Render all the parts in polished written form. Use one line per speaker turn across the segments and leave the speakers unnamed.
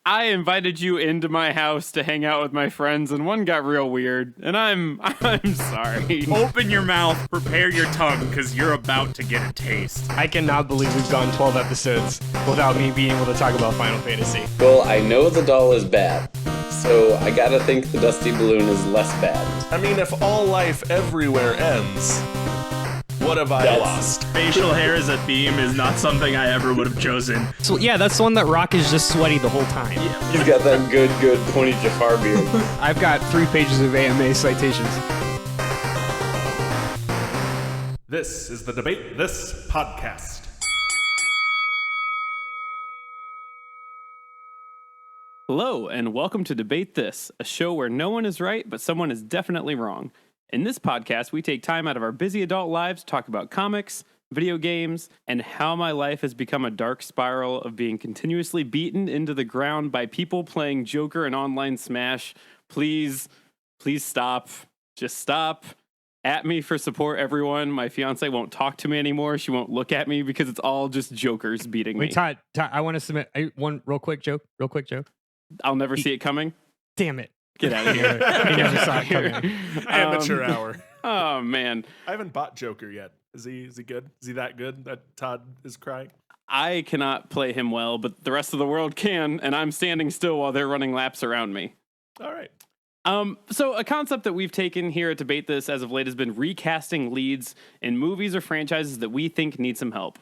I invited you into my house to hang out with my friends, and one got real weird, and I'm sorry.
Open your mouth, prepare your tongue, because you're about to get a taste.
I cannot believe we've gone 12 episodes without me being able to talk about Final Fantasy.
Well, I know the doll is bad, so I gotta think the Dusty Balloon is less bad.
I mean, if all life everywhere ends, what have I lost?
Facial hair as a theme is not something I ever would have chosen.
So yeah, that's the one that Rock is just sweaty the whole time.
He's got that good pointy Jafar beard.
I've got 3 pages of AMA citations.
This is the Debate This podcast.
Hello, and welcome to Debate This, a show where no one is right, but someone is definitely wrong. In this podcast, we take time out of our busy adult lives to talk about comics, video games, and how my life has become a dark spiral of being continuously beaten into the ground by people playing Joker and online Smash. Please stop. Just stop. At me for support, everyone. My fiance won't talk to me anymore. She won't look at me because it's all just Jokers beating me.
Wait, Todd, I want to submit one real quick joke.
I'll never see it coming.
Damn it.
Get out of here.
He never saw it coming.
Amateur hour.
Oh, man.
I haven't bought Joker yet. Is he good? Is he that good that Todd is crying?
I cannot play him well, but the rest of the world can, and I'm standing still while they're running laps around me.
All right.
So a concept that we've taken here at Debate This as of late has been recasting leads in movies or franchises that we think need some help.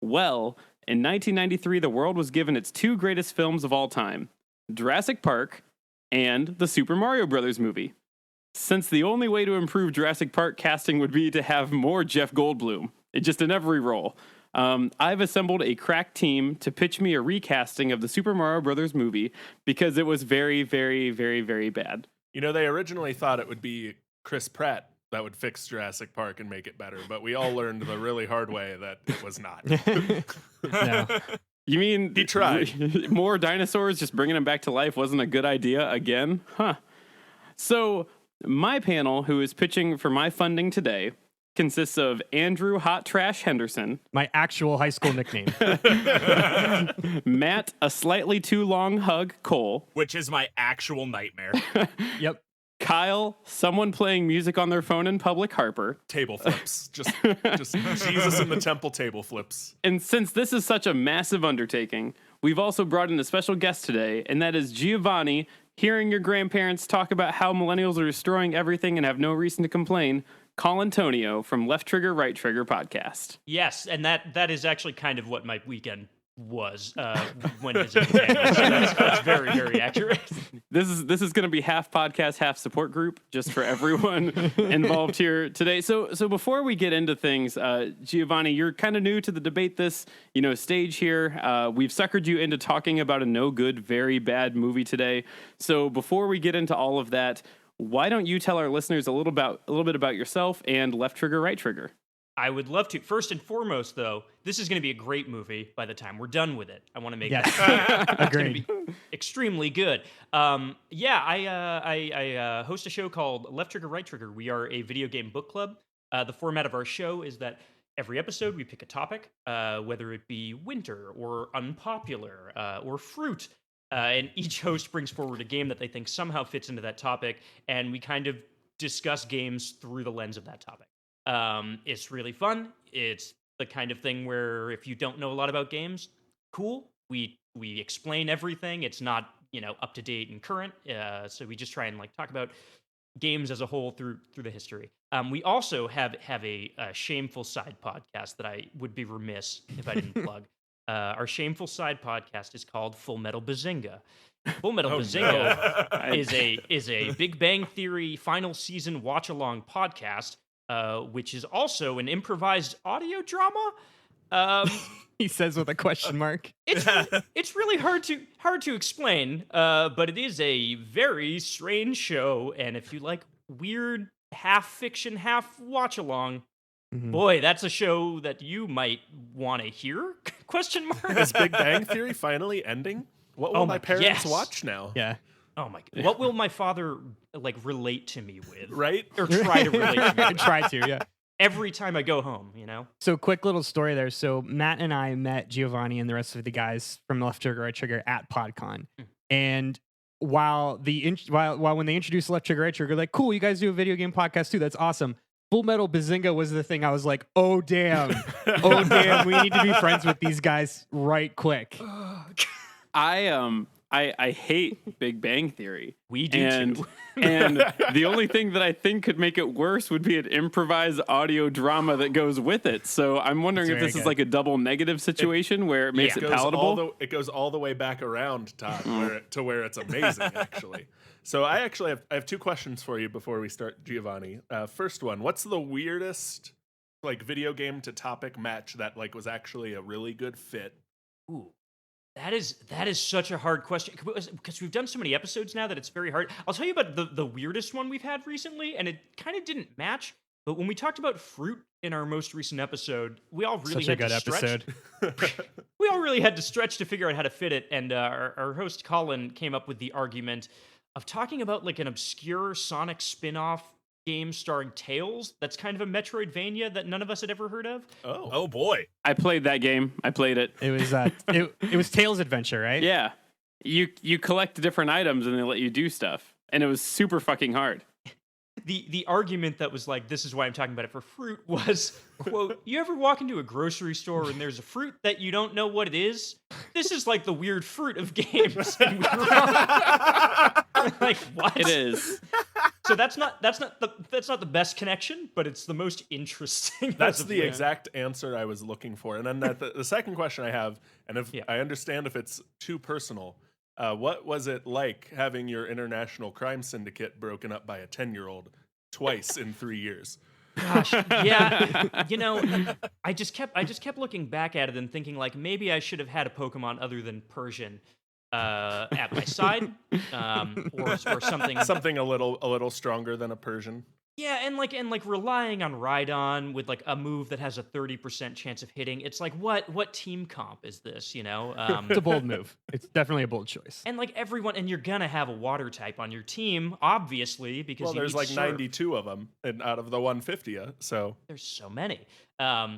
Well, in 1993, the world was given its 2 greatest films of all time, Jurassic Park and the Super Mario Brothers movie. Since the only way to improve Jurassic Park casting would be to have more Jeff Goldblum, just in every role, I've assembled a crack team to pitch me a recasting of the Super Mario Brothers movie because it was very, very, very, very bad.
You know, they originally thought it would be Chris Pratt that would fix Jurassic Park and make it better, but we all learned the really hard way that it was not.
No.
You mean
he tried?
More dinosaurs, just bringing them back to life wasn't a good idea again? Huh. So my panel, who is pitching for my funding today, consists of Andrew Hot Trash Henderson.
My actual high school nickname.
Matt, a slightly too long hug, Cole.
Which is my actual nightmare.
Yep.
Kyle, someone playing music on their phone in public, Harper.
Table flips. Just Jesus in the temple table flips.
And since this is such a massive undertaking, we've also brought in a special guest today, and that is Giovanni. Hearing your grandparents talk about how millennials are destroying everything and have no reason to complain, Colantonio from Left Trigger, Right Trigger podcast.
Yes, and that is actually kind of what my weekend was when his that's very, very accurate.
This is going to be half podcast, half support group, just for everyone involved here today. So before we get into things, Giovanni, you're kind of new to the Debate This, stage here. We've suckered you into talking about a no good, very bad movie today. So before we get into all of that, why don't you tell our listeners a little bit about yourself and Left Trigger, Right Trigger?
I would love to. First and foremost, though, this is going to be a great movie by the time we're done with it. I want to make that clear. It's going to be extremely good. I host a show called Left Trigger, Right Trigger. We are a video game book club. The format of our show is that every episode we pick a topic, whether it be winter or unpopular or fruit. And each host brings forward a game that they think somehow fits into that topic, and we kind of discuss games through the lens of that topic. It's really fun. It's the kind of thing where if you don't know a lot about games, cool. We explain everything. It's not, up to date and current. So we just try and talk about games as a whole through the history. We also have a shameful side podcast that I would be remiss if I didn't plug. Our shameful side podcast is called Full Metal Bazinga. Full Metal Bazinga is a Big Bang Theory final season watch along podcast. Which is also an improvised audio drama.
He says with a question mark.
It's really hard to explain, but it is a very strange show, and if you like weird half fiction, half watch along, boy, that's a show that you might want to hear? Question mark.
Is Big Bang Theory finally ending? What will my parents watch now?
Yeah.
Oh my God. What will my father relate to me with?
Right?
Or try to relate to me with?
Try to, yeah.
Every time I go home,
So quick little story there. So Matt and I met Giovanni and the rest of the guys from Left Trigger, Right Trigger at PodCon. And while when they introduced Left Trigger Right Trigger, like, cool, you guys do a video game podcast too. That's awesome. Full Metal Bazinga was the thing. I was like, oh damn, we need to be friends with these guys right quick.
I hate Big Bang Theory.
We do too.
And the only thing that I think could make it worse would be an improvised audio drama that goes with it. So I'm wondering if this is like a double negative situation where it makes it palatable.
It goes all the way back around, Todd, where it's amazing, actually. So I have two questions for you before we start, Giovanni. First one, what's the weirdest like video game to topic match that like was actually a really good fit?
Ooh. That is such a hard question because we've done so many episodes now that it's very hard. I'll tell you about the weirdest one we've had recently, and it kind of didn't match. But when we talked about fruit in our most recent episode, we all really had to stretch. We all really had to stretch to figure out how to fit it, and our host Colin came up with the argument of talking about like an obscure Sonic spin-off game starring Tails that's kind of a Metroidvania that none of us had ever heard of.
Oh boy.
I played that game. I played it.
It was it was Tails Adventure, right?
Yeah. You collect different items and they let you do stuff. And it was super fucking hard.
The argument that was like, this is why I'm talking about it for fruit was, quote, you ever walk into a grocery store and there's a fruit that you don't know what it is? This is like the weird fruit of games. And we were like, what?
It is.
So that's not the best connection, but it's the most interesting.
That's the exact answer I was looking for. And then the second question I have, and if I understand if it's too personal, what was it like having your international crime syndicate broken up by a 10-year-old twice in 3 years?
Gosh, yeah. You know, I just kept looking back at it and thinking like maybe I should have had a Pokemon other than Persian at my side, or something
a little stronger than a Persian.
Yeah, and like relying on Rhydon with like a move that has a 30% chance of hitting. It's like what team comp is this? You know,
it's a bold move. It's definitely a bold choice.
And like everyone, and you're gonna have a water type on your team, obviously, because
there's like 92 of them, and out of the 150, so
there's so many.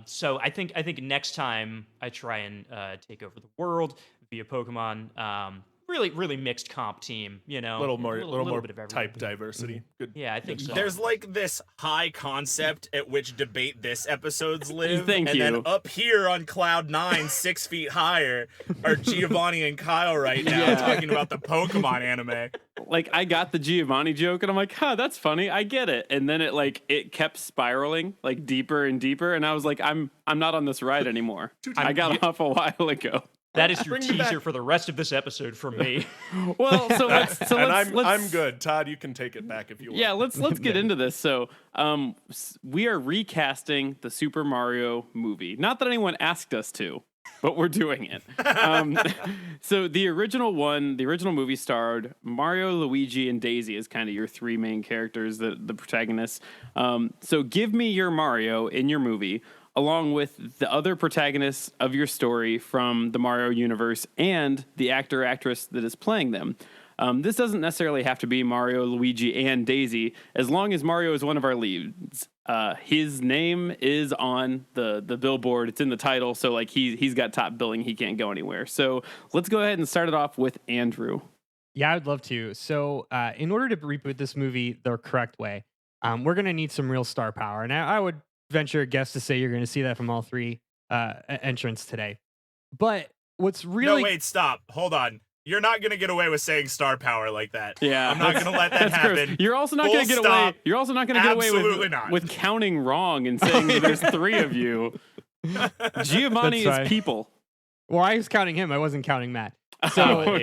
So I think next time I try and take over the world via Pokemon. Really mixed comp team, you know.
A little more
bit of everything.
type diversity. Good.
Yeah, I think so.
There's like this high concept at which debate this episodes live.
Thank you.
Then up here on cloud 9, 6 feet higher, are Giovanni and Kyle right now talking about the Pokemon anime.
Like I got the Giovanni joke and I'm like, that's funny. I get it. And then it kept spiraling like deeper and deeper. And I was like, I'm not on this ride anymore. I got off a while ago.
That is your teaser for the rest of this episode from me.
Well,
I'm good. Todd, you can take it back if you want.
Yeah, let's get into this. So, we are recasting the Super Mario movie. Not that anyone asked us to, but we're doing it. So the original movie starred Mario, Luigi, and Daisy as kind of your three main characters, the protagonists. So give me your Mario in your movie, along with the other protagonists of your story from the Mario universe and the actor or actress that is playing them. This doesn't necessarily have to be Mario, Luigi, and Daisy, as long as Mario is one of our leads. His name is on the billboard. It's in the title, so like he's got top billing. He can't go anywhere. So let's go ahead and start it off with Andrew.
Yeah, I'd love to. So in order to reboot this movie the correct way, we're going to need some real star power. And I would venture a guess to say you're going to see that from all three entrants today. But what's really...
No, wait, stop. Hold on. You're not going to get away with saying star power like that.
Yeah.
I'm not going to let that happen.
Gross. You're also not going to get away. You're also not going to get away with counting wrong and saying that there's three of you. Giovanni is people.
Well, I was counting him. I wasn't counting Matt. So,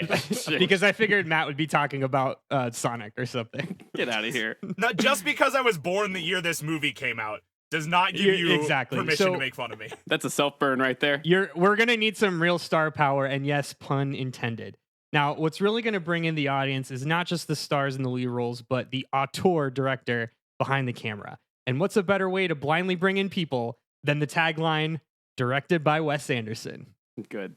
because I figured Matt would be talking about Sonic or something.
Get out of here.
Not just because I was born the year this movie came out does not give you permission to make fun of me.
That's a self-burn right there.
We're going to need some real star power, and yes, pun intended. Now, what's really going to bring in the audience is not just the stars in the lead roles, but the auteur director behind the camera. And what's a better way to blindly bring in people than the tagline, directed by Wes Anderson?
Good.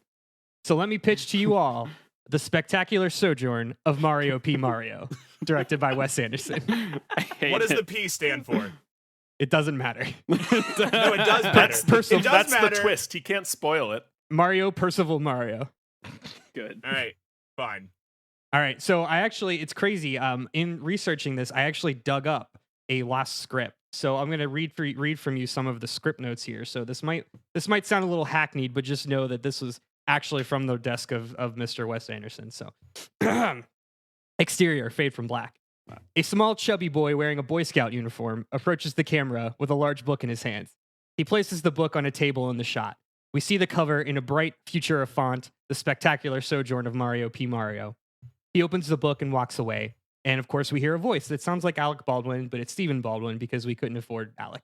So let me pitch to you all the spectacular sojourn of Mario P. Mario, directed by Wes Anderson.
What does the P stand for?
It doesn't matter.
No, it does matter.
That's the twist. He can't spoil it.
Mario Percival Mario.
Good.
All right. Fine.
All right. So it's crazy. In researching this, I actually dug up a lost script. So I'm going to read from you some of the script notes here. So this might sound a little hackneyed, but just know that this was actually from the desk of Mr. Wes Anderson. So exterior, fade from black. A small chubby boy wearing a Boy Scout uniform approaches the camera with a large book in his hands. He places the book on a table in the shot. We see the cover in a bright Futura font, The Spectacular Sojourn of Mario P. Mario. He opens the book and walks away. And of course, we hear a voice that sounds like Alec Baldwin, but it's Stephen Baldwin because we couldn't afford Alec.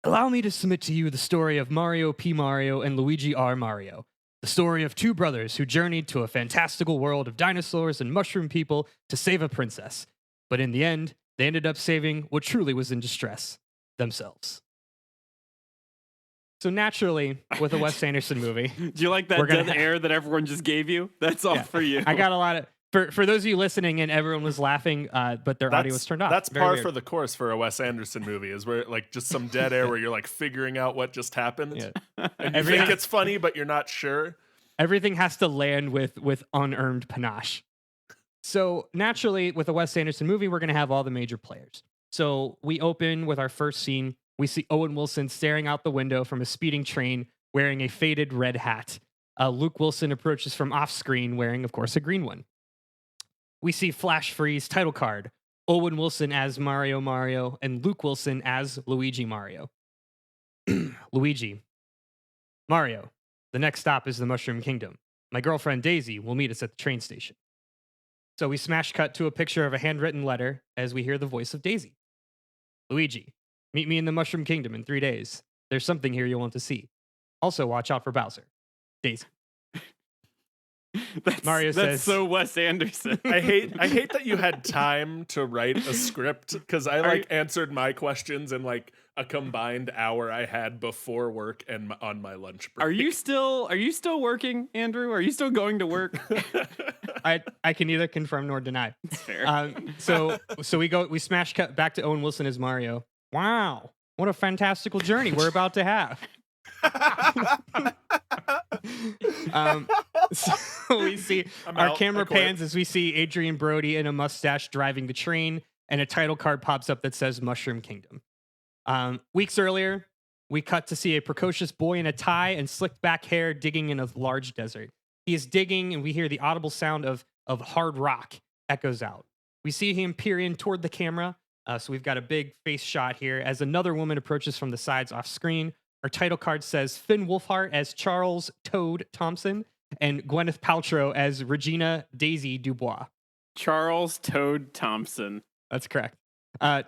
Allow me to submit to you the story of Mario P. Mario and Luigi R. Mario. The story of two brothers who journeyed to a fantastical world of dinosaurs and mushroom people to save a princess. But in the end, they ended up saving what truly was in distress, themselves. So naturally, with a Wes Anderson movie...
Do you like that dead air that everyone just gave you? That's all for you.
I got a lot of... For those of you listening and everyone was laughing, but their audio was turned off.
That's par for the course for a Wes Anderson movie, is where like just some dead air where you're like figuring out what just happened. Yeah. And you think it's funny, but you're not sure.
Everything has to land with unearned panache. So naturally, with a Wes Anderson movie, we're going to have all the major players. So we open with our first scene. We see Owen Wilson staring out the window from a speeding train wearing a faded red hat. Luke Wilson approaches from off screen wearing, of course, a green one. We see flash freeze title card. Owen Wilson as Mario, and Luke Wilson as Luigi Mario. Luigi. Mario. The next stop is the Mushroom Kingdom. My girlfriend Daisy will meet us at the train station. So we smash cut to a picture of a handwritten letter as we hear the voice of Daisy. Luigi. Meet me in the Mushroom Kingdom in 3 days. There's something here you'll want to see. Also, watch out for Bowser. Daisy. Mario says,
"That's so Wes Anderson."
I hate that you had time to write a script because I answered my questions in like a combined hour I had before work and on my lunch break.
Are you still working, Andrew? Are you still going to work?
I can neither confirm nor deny.
Fair.
So we smash cut back to Owen Wilson as Mario. Wow, what a fantastical journey we're about to have. So we see our camera pans as we see Adrian Brody in a mustache driving the train, and a title card pops up that says Mushroom Kingdom. Weeks earlier, we cut to see a precocious boy in a tie and slicked back hair digging in a large desert. He is digging, and we hear the audible sound of hard rock echoes out. We see him peer in toward the camera, so we've got a big face shot here as another woman approaches from the sides off screen. Our title card says Finn Wolfhard as Charles Toad Thompson and Gwyneth Paltrow as Regina Daisy Dubois.
Charles Toad Thompson.
That's correct.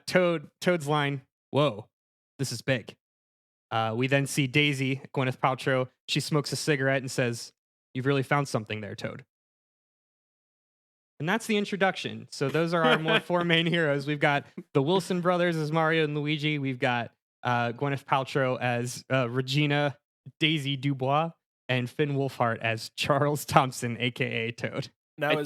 Toad's line, "Whoa, this is big." We then see Daisy, Gwyneth Paltrow. She smokes a cigarette and says, "You've really found something there, Toad." And that's the introduction. So those are our four main heroes. We've got the Wilson brothers as Mario and Luigi. We've got Gwyneth Paltrow as Regina Daisy Dubois, and Finn Wolfhard as Charles Thompson, aka Toad.
Now,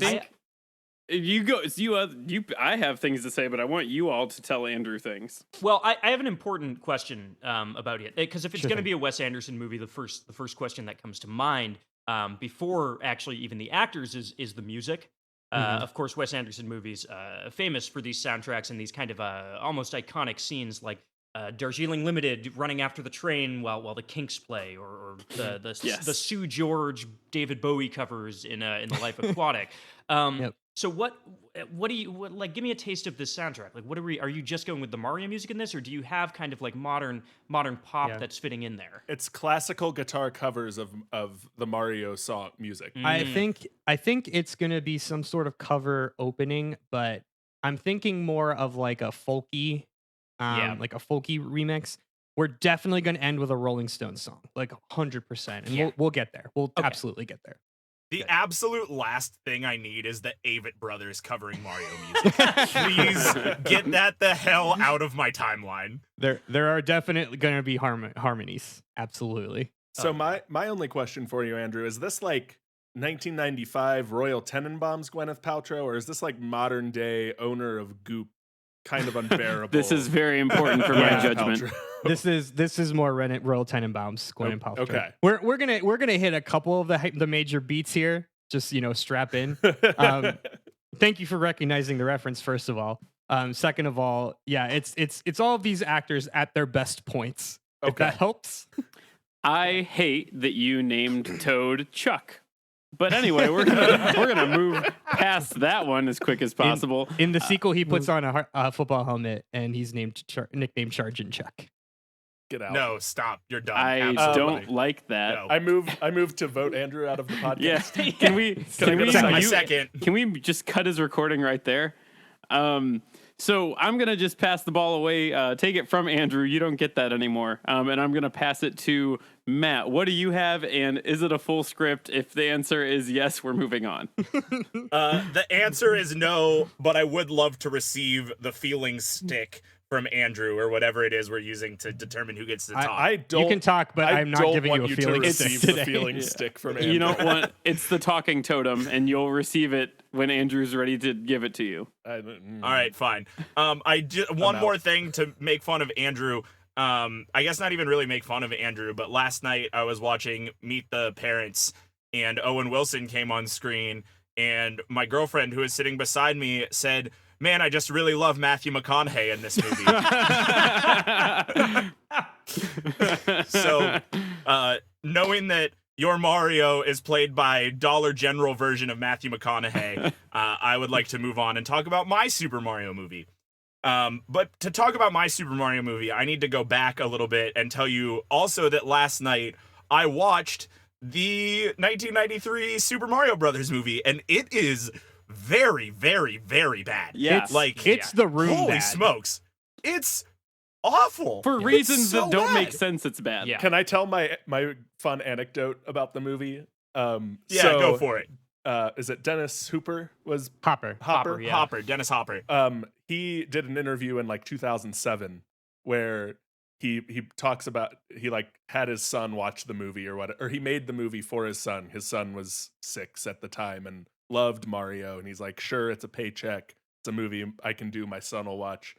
I have things to say, but I want you all to tell Andrew things.
Well, I have an important question about it, because if it's going to be a Wes Anderson movie, the first question that comes to mind before actually even the actors is the music. Of course, Wes Anderson movies famous for these soundtracks and these kind of almost iconic scenes like Darjeeling Limited running after the train while the Kinks play, or the Sue George David Bowie covers in The Life Aquatic. So what do you like? Give me a taste of this soundtrack. Like, are you just going with the Mario music in this, or do you have kind of like modern pop that's fitting in there?
It's classical guitar covers of the Mario song music.
I think it's gonna be some sort of cover opening, but I'm thinking more of like a folky. Like a folky remix. We're definitely going to end with a Rolling Stones song, like 100%. And we'll get there. We'll absolutely get there.
The absolute last thing I need is the Avett Brothers covering Mario music. Please get that the hell out of my timeline.
There are definitely going to be harmonies. Absolutely.
So my only question for you, Andrew, is this like 1995 Royal Tenenbaums Gwyneth Paltrow, or is this like modern day owner of Goop? Kind of unbearable.
This is very important for my judgment.
This is more Royal Tenenbaums, Gwyneth Paltrow.
Okay,
we're gonna hit a couple of the major beats here, just strap in. Thank you for recognizing the reference, first of all. Second of all, yeah, it's all of these actors at their best points. If
Okay.
that helps.
I hate that you named Toad Chuck. But anyway, we're gonna move past that one as quick as possible.
In the sequel, he puts on a football helmet and he's nicknamed Sergeant Chuck.
Get out.
No, stop. You're done.
I
Absolutely.
don't like that.
No.
I move to vote Andrew out of the podcast.
Yes. Can we?
Can I get a second?
A second.
Can we just cut his recording right there? So I'm gonna just pass the ball away. Take it from Andrew. You don't get that anymore. And I'm gonna pass it to Matt. What do you have? And is it a full script? If the answer is yes, we're moving on.
The answer is no, but I would love to receive the feeling stick from Andrew or whatever it is we're using to determine who gets to talk.
I don't.
You can talk, but
I
I'm not
don't
giving
want
you a
to
feeling
receive
stick
the
today.
feeling stick from Andrew.
You don't want. It's the talking totem, and you'll receive it when Andrew's ready to give it to you.
All right, fine. One
out.
more thing to make fun of Andrew. I guess not even really make fun of Andrew, but last night I was watching Meet the Parents, and Owen Wilson came on screen, and my girlfriend, who is sitting beside me, said, "Man, I just really love Matthew McConaughey in this movie." So, knowing that your Mario is played by Dollar General version of Matthew McConaughey, I would like to move on and talk about my Super Mario movie. But to talk about my Super Mario movie, I need to go back a little bit and tell you also that last night I watched the 1993 Super Mario Brothers movie, and it is very, very, very bad.
Yeah.
It's the room
Holy
bad.
smokes. It's awful.
For
It's
reasons
so
that don't make
bad.
sense, it's bad.
Yeah.
Can I tell my fun anecdote about the movie?
Yeah, go for it.
Is it Dennis Hooper? Was
Hopper.
Hopper?
yeah.
Hopper, Dennis Hopper.
He did an interview in like 2007 where he talks about he like had his son watch the movie or what, or he made the movie for his son. His son was 6 at the time and loved Mario, and he's like, sure, it's a paycheck, it's a movie I can do, my son will watch.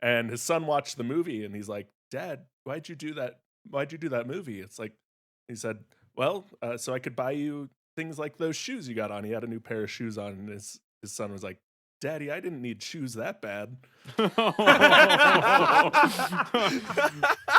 And his son watched the movie and he's like, Dad, why'd you do that movie? It's like, he said, well, so I could buy you things like those shoes you got on. He had a new pair of shoes on, and his son was like, Daddy, I didn't need shoes that bad.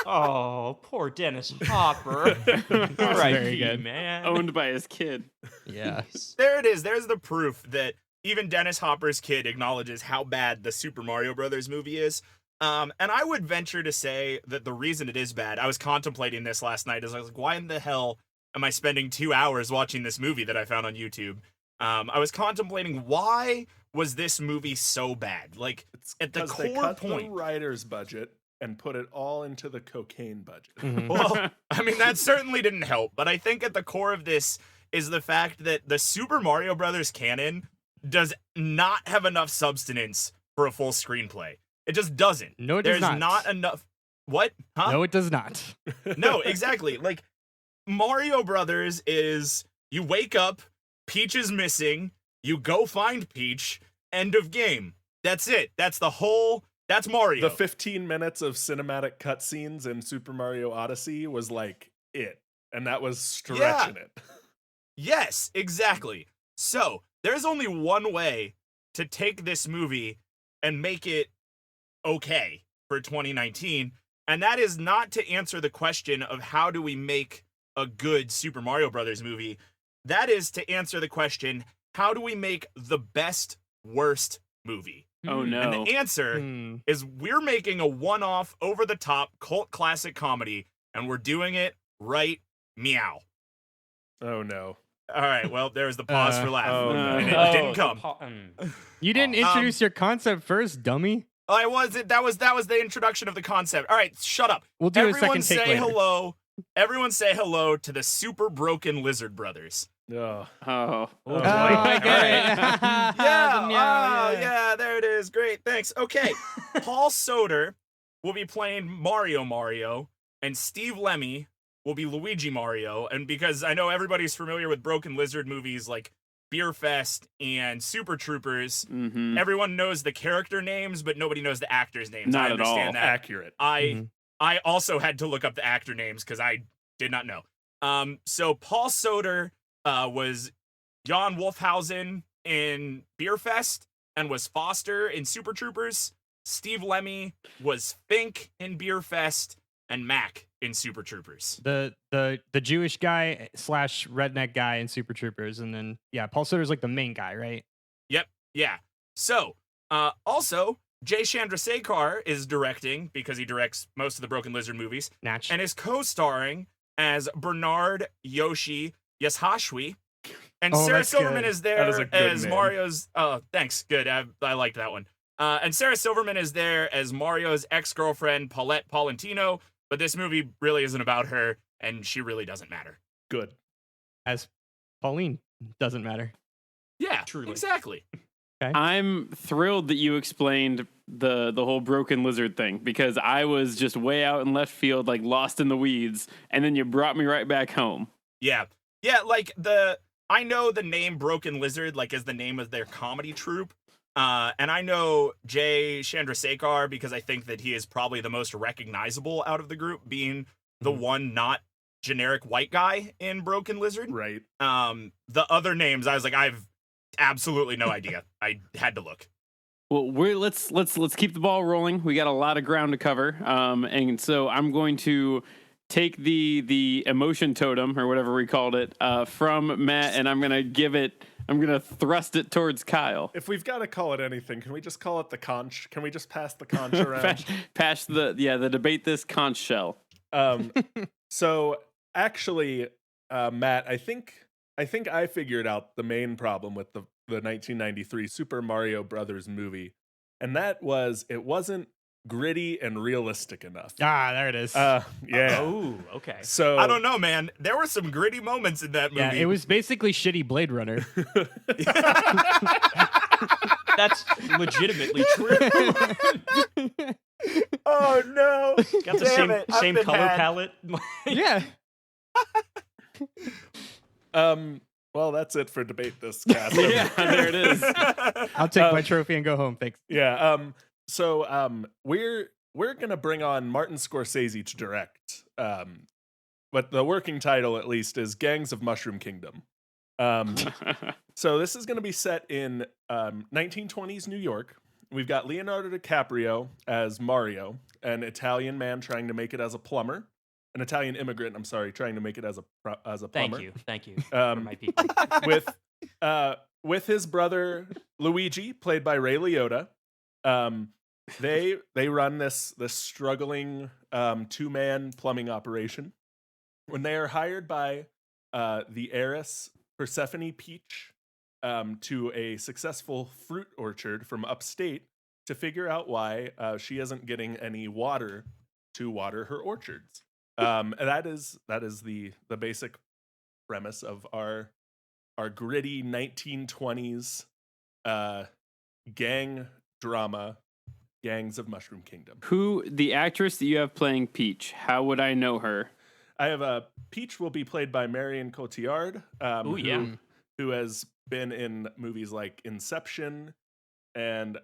Oh, poor Dennis Hopper.
very good.
Man.
Owned by his kid.
Yeah.
There it is. There's the proof that even Dennis Hopper's kid acknowledges how bad the Super Mario Brothers movie is. And I would venture to say that the reason it is bad, I was contemplating this last night, is I was like, why in the hell am I spending 2 hours watching this movie that I found on YouTube? I was contemplating, why was this movie so bad? Like,
It's
at the
'cause they
core
cut
point.
the writer's budget and put it all into the cocaine budget.
Mhm.
Well, I mean, that certainly didn't help, but I think at the core of this is the fact that the Super Mario Brothers canon does not have enough substance for a full screenplay. It just doesn't.
No, it does
There's
not.
enough. What? Huh?
No, it does not.
No, exactly. Like, Mario Brothers is you wake up, Peach is missing, you go find Peach, end of game. That's it. That's Mario.
The 15 minutes of cinematic cutscenes in Super Mario Odyssey was like it. And that was stretching it.
Yes, exactly. So, there's only one way to take this movie and make it okay for 2019, and that is not to answer the question of how do we make a good Super Mario Brothers movie. That is to answer the question, how do we make the best worst movie?
Oh
And
no.
the answer
Hmm.
is we're making a one-off, over-the-top cult classic comedy, and we're doing it right meow.
Oh no.
All right, well, there's the pause for laughter,
oh, no.
and it
Oh,
didn't
the
come.
You didn't introduce your concept first, dummy.
I was it. That was the introduction of the concept. All right, shut up.
We'll do a
Everyone
second take
say
later.
hello. Everyone say hello to the super broken lizard brothers.
Oh.
Oh.
Oh,
boy.
I get it.
Yeah,
The meow,
yeah, there it is. Great, thanks. Okay, Paul Soder will be playing Mario, and Steve Lemmy will be Luigi Mario. And because I know everybody's familiar with Broken Lizard movies like Beer Fest and Super Troopers,
Mm-hmm.
everyone knows the character names, but nobody knows the actors' names.
Not
I
at all.
understand that.
Accurate.
I also had to look up the actor names because I did not know. So Paul Soder was Jan Wolfhausen in Beerfest and was Foster in Super Troopers. Steve Lemmy was Fink in Beerfest and Mac in Super Troopers.
The Jewish guy / redneck guy in Super Troopers, and then Paul Sutter's like the main guy, right?
Yep. Yeah. So, also, Jay Chandrasekhar is directing because he directs most of the Broken Lizard movies
Natch.
and is co-starring as Bernard Yoshi Yashashwi. And
Oh,
Sarah
that's
Silverman
good.
is
That is
there
a good
as
name.
Mario's. Oh, thanks. Good. I liked that one. And Sarah Silverman is there as Mario's ex-girlfriend, Paulette Paulentino. But this movie really isn't about her, and she really doesn't matter.
Good.
As Pauline doesn't matter.
Yeah,
Truly.
exactly.
I'm thrilled that you explained the whole Broken Lizard thing, because I was just way out in left field, like lost in the weeds, and then you brought me right back home.
Yeah. Like I know the name Broken Lizard, like, is the name of their comedy troupe. And I know Jay Chandrasekhar because I think that he is probably the most recognizable out of the group, being the one not generic white guy in Broken Lizard.
Right.
The other names, I was like, I've absolutely no idea. I had to look.
Well, let's keep the ball rolling. We got a lot of ground to cover, and so I'm going to take the emotion totem, or whatever we called it, from Matt, and I'm gonna thrust it towards Kyle.
If we've got to call it anything, can we just call it the conch? Can we just pass the conch around?
Pass the debate this conch shell.
So actually, Matt, I think I figured out the main problem with the 1993 Super Mario Brothers movie, and that was it wasn't gritty and realistic enough.
There it is.
Yeah.
Oh, okay.
So
I don't know, man. There were some gritty moments in that movie.
Yeah, it was basically shitty Blade Runner.
That's legitimately true.
Oh no!
Got the same color palette.
Yeah.
Well, that's it for debate this cast.
Yeah, there it is.
I'll take my trophy and go home. Thanks.
Yeah. So we're gonna bring on Martin Scorsese to direct. But the working title, at least, is Gangs of Mushroom Kingdom. So this is gonna be set in 1920s New York. We've got Leonardo DiCaprio as Mario, an Italian man trying to make it as a plumber, an Italian immigrant. I'm sorry, trying to make it as a plumber.
Thank you. For my people.
with his brother Luigi, played by Ray Liotta. They run this struggling 2-man plumbing operation. When they are hired by the heiress Persephone Peach to a successful fruit orchard from upstate to figure out why she isn't getting any water to water her orchards. And that is the basic premise of our gritty 1920s gang drama, Gangs of Mushroom Kingdom.
Who the actress that you have playing Peach? How would I know her?
I have Peach will be played by Marion Cotillard, who has been in movies like Inception and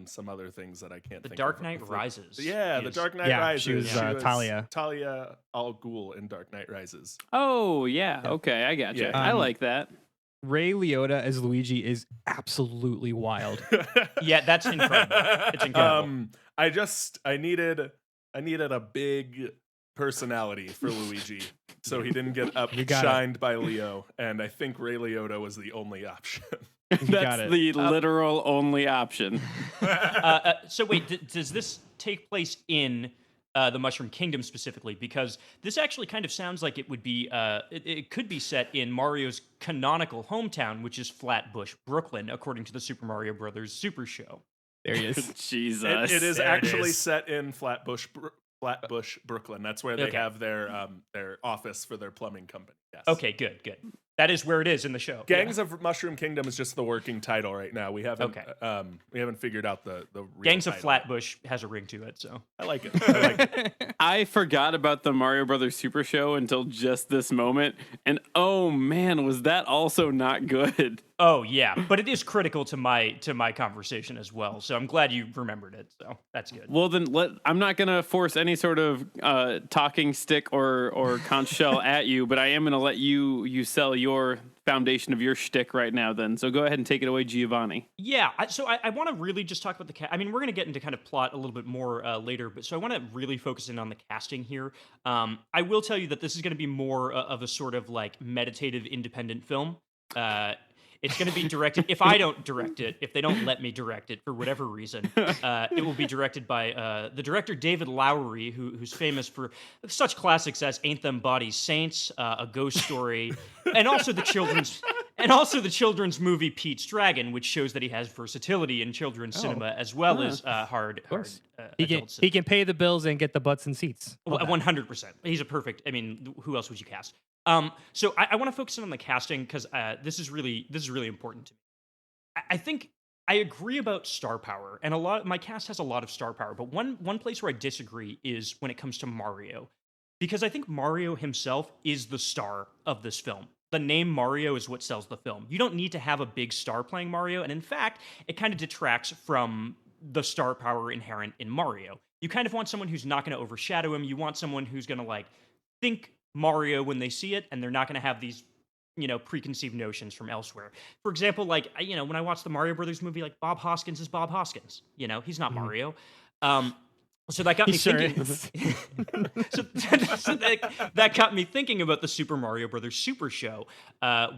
some other things that I can't think of.
The Dark Knight Rises.
Yeah, The Dark Knight
Yeah,
Rises.
she was Talia.
Talia al Ghul in Dark Knight Rises.
Oh yeah, okay, I gotcha.
Yeah.
I like that.
Ray Liotta as Luigi is absolutely wild.
Yeah, that's incredible. It's incredible.
I needed a big personality for Luigi, so he didn't get outshined by Leo, and I think Ray Liotta was the only option.
That's the literal only option.
So wait, does this take place in the Mushroom Kingdom specifically? Because this actually kind of sounds like it would be, it could be set in Mario's canonical hometown, which is Flatbush, Brooklyn, according to the Super Mario Brothers Super Show.
There he is.
Jesus.
It is
There it
actually
is.
set in Flatbush, Brooklyn. That's where they have their office for their plumbing company. Yes.
Okay, good. That is where it is in the show.
Gangs of Mushroom Kingdom is just the working title right now. We haven't figured out the real
Gangs of
title.
Flatbush has a ring to it, so.
I like it.
I forgot about the Mario Brothers Super Show until just this moment, and oh man, was that also not good?
Oh yeah, but it is critical to my conversation as well. So I'm glad you remembered it. So that's good.
Well, then I'm not gonna force any sort of talking stick or conch shell at you, but I am gonna let you sell your foundation of your shtick right now. Then, so go ahead and take it away, Giovanni.
Yeah, so I want to really just talk about the cast. I mean, we're going to get into kind of plot a little bit more later, but so I want to really focus in on the casting here. I will tell you that this is going to be more of a sort of like meditative independent film. It's going to be directed, if I don't direct it, if they don't let me direct it for whatever reason, it will be directed by the director David Lowery, who's famous for such classics as Ain't Them Bodies Saints, A Ghost Story, and also the children's movie Pete's Dragon, which shows that he has versatility in children's cinema as well as hard adult
He can pay the bills and get the butts and seats.
100%. He's a perfect. I mean, who else would you cast? So I want to focus in on the casting because this is really important to me. I think I agree about star power, and my cast has a lot of star power. But one place where I disagree is when it comes to Mario, because I think Mario himself is the star of this film. The name Mario is what sells the film. You don't need to have a big star playing Mario, and in fact, it kind of detracts from the star power inherent in Mario. You kind of want someone who's not going to overshadow him. You want someone who's going to like think Mario when they see it, and they're not going to have these, preconceived notions from elsewhere. For example, like, when I watch the Mario Brothers movie, like Bob Hoskins is Bob Hoskins. He's not Mario. So that got me thinking. so that got me thinking about the Super Mario Brothers Super Show,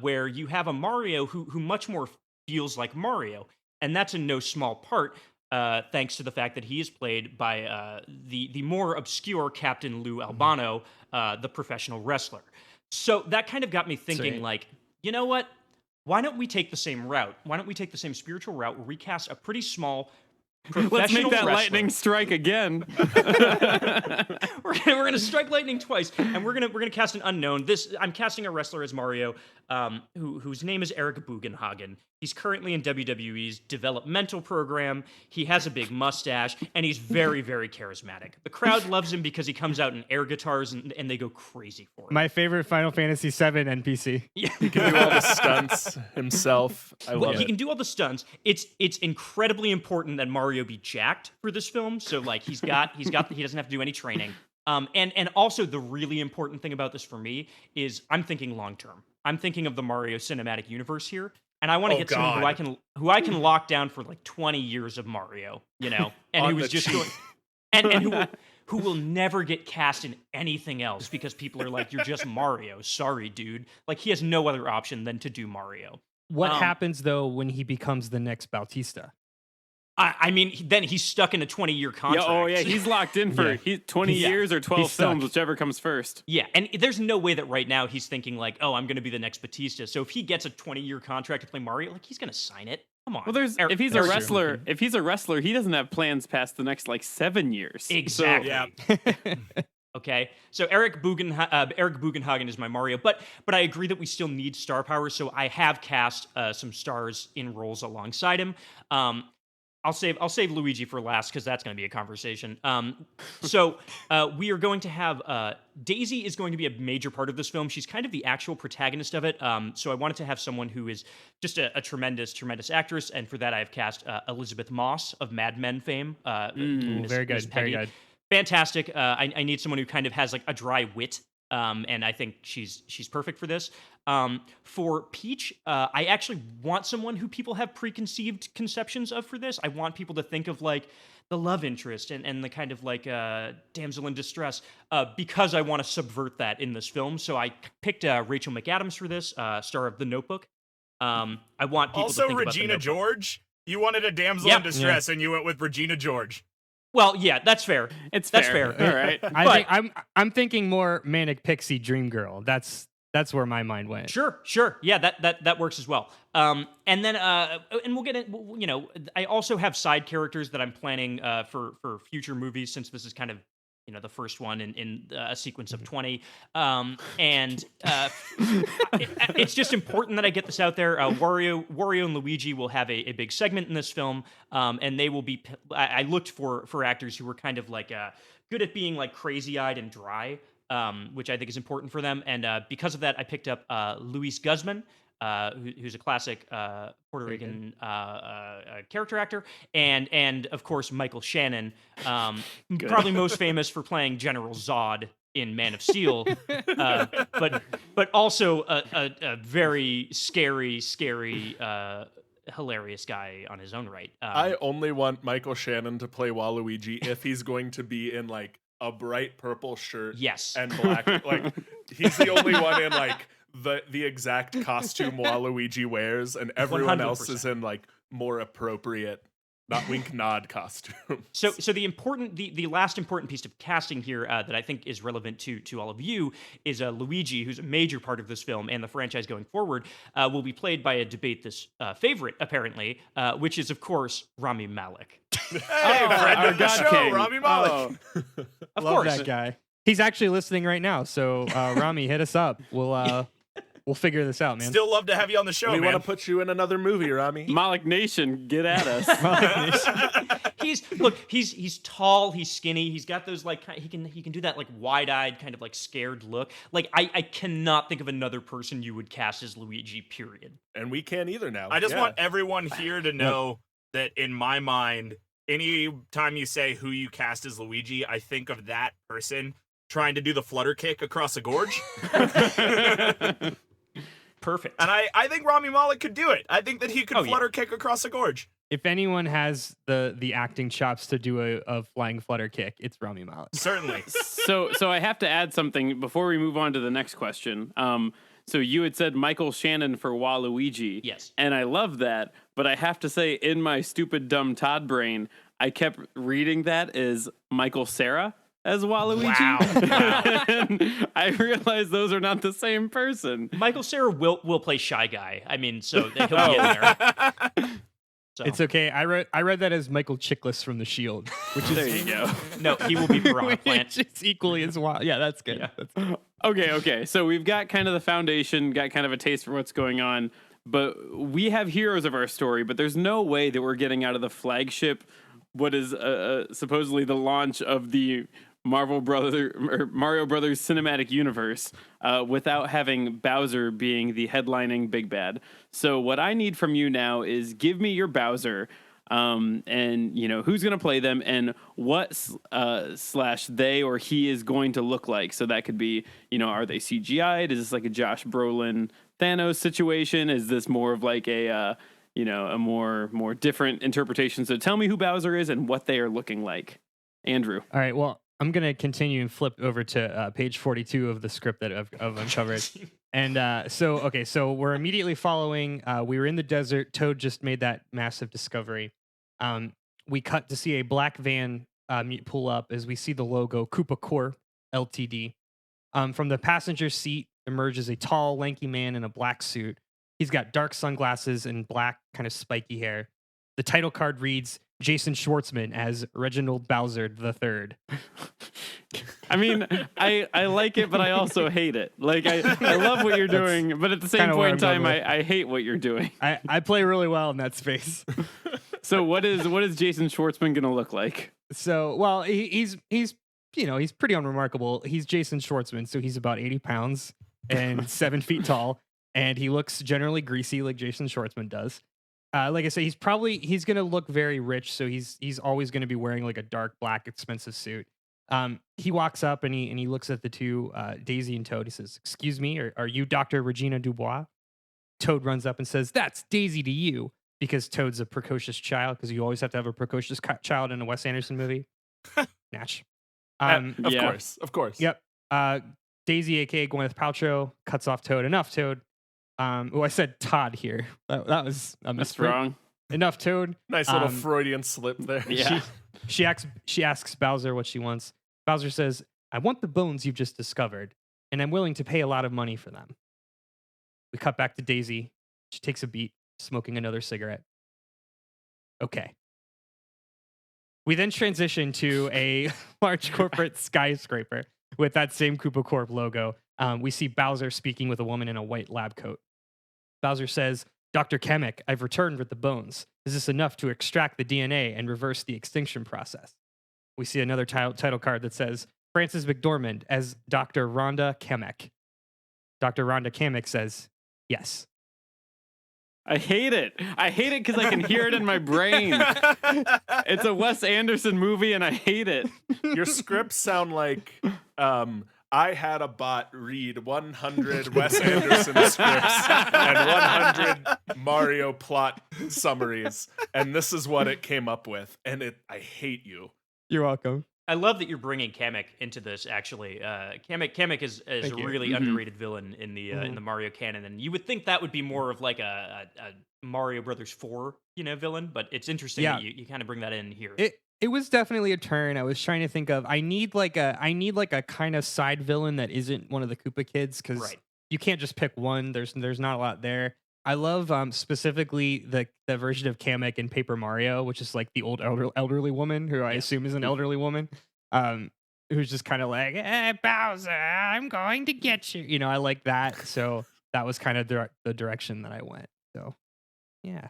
where you have a Mario who much more feels like Mario, and that's in no small part thanks to the fact that he is played by the more obscure Captain Lou Albano, the professional wrestler. So that kind of got me thinking, like, you know what? Why don't we take the same route? Why don't we take the same spiritual route where we cast a pretty small professional
Let's make that
wrestler.
lightning strike again.
we're gonna strike lightning twice, and we're gonna cast an unknown. I'm casting a wrestler as Mario, whose name is Eric Bugenhagen. He's currently in WWE's developmental program. He has a big mustache, and he's very, very charismatic. The crowd loves him because he comes out in air guitars, and they go crazy for him.
My favorite Final Fantasy VII NPC.
Yeah.
He can do all the stunts himself. I love it.
He can do all the stunts. It's incredibly important that Mario be jacked for this film. So like he doesn't have to do any training. And also the really important thing about this for me is I'm thinking long term. I'm thinking of the Mario cinematic universe here. And I want to get someone who I can lock down for like 20 years of Mario, and who was just going, and who will never get cast in anything else because people are like, you're just Mario. Sorry, dude. Like he has no other option than to do Mario.
What happens though when he becomes the next Bautista?
I mean, then he's stuck in a 20-year contract.
He's locked in for 20 years or 12 films, whichever comes first.
Yeah, and there's no way that right now he's thinking like, oh, I'm going to be the next Batista. So if he gets a 20-year contract to play Mario, like he's going to sign it. Come on.
Well, if he's a wrestler, he doesn't have plans past the next like 7 years.
Exactly.
Yeah.
Okay, so Eric Bugenhagen is my Mario, but I agree that we still need star power. So I have cast some stars in roles alongside him. I'll save Luigi for last because that's going to be a conversation. So we are going to have Daisy is going to be a major part of this film. She's kind of the actual protagonist of it. So I wanted to have someone who is just a tremendous actress, and for that I have cast Elizabeth Moss of Mad Men fame.
Very good, very good.
Fantastic. I need someone who kind of has like a dry wit. And I think she's perfect for this. For Peach, I actually want someone who people have preconceived conceptions of for this. I want people to think of like the love interest and the kind of like damsel in distress because I want to subvert that in this film. So I picked Rachel McAdams for this, star of The Notebook. I want people
also
to think
Regina
about
George. You wanted a damsel in distress, and you went with Regina George.
Well, yeah, that's fair. That's fair.
All right.
I'm thinking more manic pixie dream girl. That's where my mind went.
Sure. Yeah, that works as well. And then and we'll get it. I also have side characters that I'm planning for future movies, since this is kind of the first one in a sequence of 20. It's just important that I get this out there. Wario and Luigi will have a big segment in this film, and they will be. I looked for actors who were kind of like good at being like crazy-eyed and dry, which I think is important for them. And because of that, I picked up Luis Guzman. Who's a classic Puerto Rican character actor, and of course Michael Shannon, probably most famous for playing General Zod in Man of Steel, but also a very scary, hilarious guy on his own right.
I only want Michael Shannon to play Waluigi if he's going to be in like a bright purple shirt
Yes.
and black. Like he's the only one in like the exact costume Waluigi wears, and everyone else is
100%.
in like more appropriate, not wink nod costumes.
So the last important piece of casting here that I think is relevant to all of you is Luigi, who's a major part of this film and the franchise going forward, will be played by a debate this favorite apparently, which is of course Rami Malek.
Hey,
our
friend of the
God
show,
King.
Rami Malek.
Of
Love
course.
that guy. He's actually listening right now. So Rami, hit us up. We'll figure this out, man.
Still love to have you on the show,
We
man.
want to put you in another movie, Rami.
Malik Nation, get at us.
He's tall, he's skinny, he's got those like he can do that like wide-eyed kind of like scared look. Like I cannot think of another person you would cast as Luigi, period.
And we can't either now.
I just
Yeah.
want everyone here to know that in my mind, any time you say who you cast as Luigi, I think of that person trying to do the flutter kick across a gorge.
Perfect.
And I think Rami Malek could do it. I think that he could
Oh, yeah.
flutter kick across a gorge.
If anyone has the acting chops to do a flying flutter kick, it's Rami Malek.
Certainly.
So I have to add something before we move on to the next question. So you had said Michael Shannon for Waluigi.
Yes.
And I love that, but I have to say in my stupid dumb Todd brain, I kept reading that as Michael Cera as Waluigi.
Wow.
And I realized those are not the same person.
Michael Cera will play Shy Guy. I mean, so he'll be in there. So.
It's okay. I read that as Michael Chiklis from The Shield, which is
There you go.
No, he will be Piranha Plant.
It's equally as wild. Yeah, that's good.
Yeah.
That's-
Okay. So we've got kind of the foundation, got kind of a taste for what's going on, but we have heroes of our story, but there's no way that we're getting out of the flagship, what is supposedly the launch of the Mario Brothers cinematic universe without having Bowser being the headlining big bad. So what I need from you now is give me your Bowser, and you know who's going to play them and what / they or he is going to look like. So that could be, you know, are they CGI'd? Is this like a Josh Brolin Thanos situation? Is this more of like a a more different interpretation? So tell me who Bowser is and what they are looking like. Andrew.
All right. Well, I'm going to continue and flip over to page 42 of the script that I've uncovered. And so we're immediately following. We were in the desert. Toad just made that massive discovery. We cut to see a black van pull up as we see the logo Koopa Corp Ltd. From the passenger seat emerges a tall, lanky man in a black suit. He's got dark sunglasses and black, kind of spiky hair. The title card reads Jason Schwartzman as Reginald Bowser III.
I mean, I like it, but I also hate it. Like, I love what you're doing, but at the same
kinda
point in
where I'm
time,
going with.
I hate what you're doing.
I play really well in that space.
So what is Jason Schwartzman going to look like?
So, well, he's pretty unremarkable. He's Jason Schwartzman, so he's about 80 pounds and 7 feet tall, and he looks generally greasy like Jason Schwartzman does. Like I say, he's going to look very rich, so he's always going to be wearing like a dark black expensive suit. He walks up and he looks at the two, Daisy and Toad. He says, "Excuse me, are you Dr. Regina Dubois?" Toad runs up and says, "That's Daisy to you," because Toad's a precocious child, because you always have to have a precocious child in a Wes Anderson movie. Natch.
Yeah.
Of course.
Yep. Daisy, aka Gwyneth Paltrow, cuts off Toad. Enough, Toad. I said Todd here. That was a
That's
mistake.
wrong.
Enough, Toad.
Nice little Freudian slip there.
Yeah.
She asks Bowser what she wants. Bowser says, "I want the bones you've just discovered, and I'm willing to pay a lot of money for them." We cut back to Daisy. She takes a beat, smoking another cigarette. Okay. We then transition to a large corporate skyscraper with that same Koopa Corp logo. We see Bowser speaking with a woman in a white lab coat. Bowser says, "Dr. Kamek, I've returned with the bones. Is this enough to extract the DNA and reverse the extinction process?" We see another title card that says, "Frances McDormand as Dr. Rhonda Kamek." Dr. Rhonda Kamek says, "Yes."
I hate it. I hate it because I can hear it in my brain. It's a Wes Anderson movie, and I hate it.
Your scripts sound like I had a bot read 100 Wes Anderson scripts and 100 Mario plot summaries, and this is what it came up with. And I hate you.
You're welcome.
I love that you're bringing Kamek into this. Actually, Kamek is a
Thank you.
really underrated villain in the Mario canon, and you would think that would be more of like a Mario Brothers 4, villain. But it's interesting that you kind of bring that in here.
It was definitely a turn. I was trying to think of. I need like a kind of side villain that isn't one of the Koopa kids, because you can't just pick one. There's not a lot there. I love specifically the version of Kamek in Paper Mario, which is like the old elderly woman who I assume is an elderly woman, who's just kind of like, Bowser, I'm going to get you. I like that. So that was kind of the direction that I went. So yeah.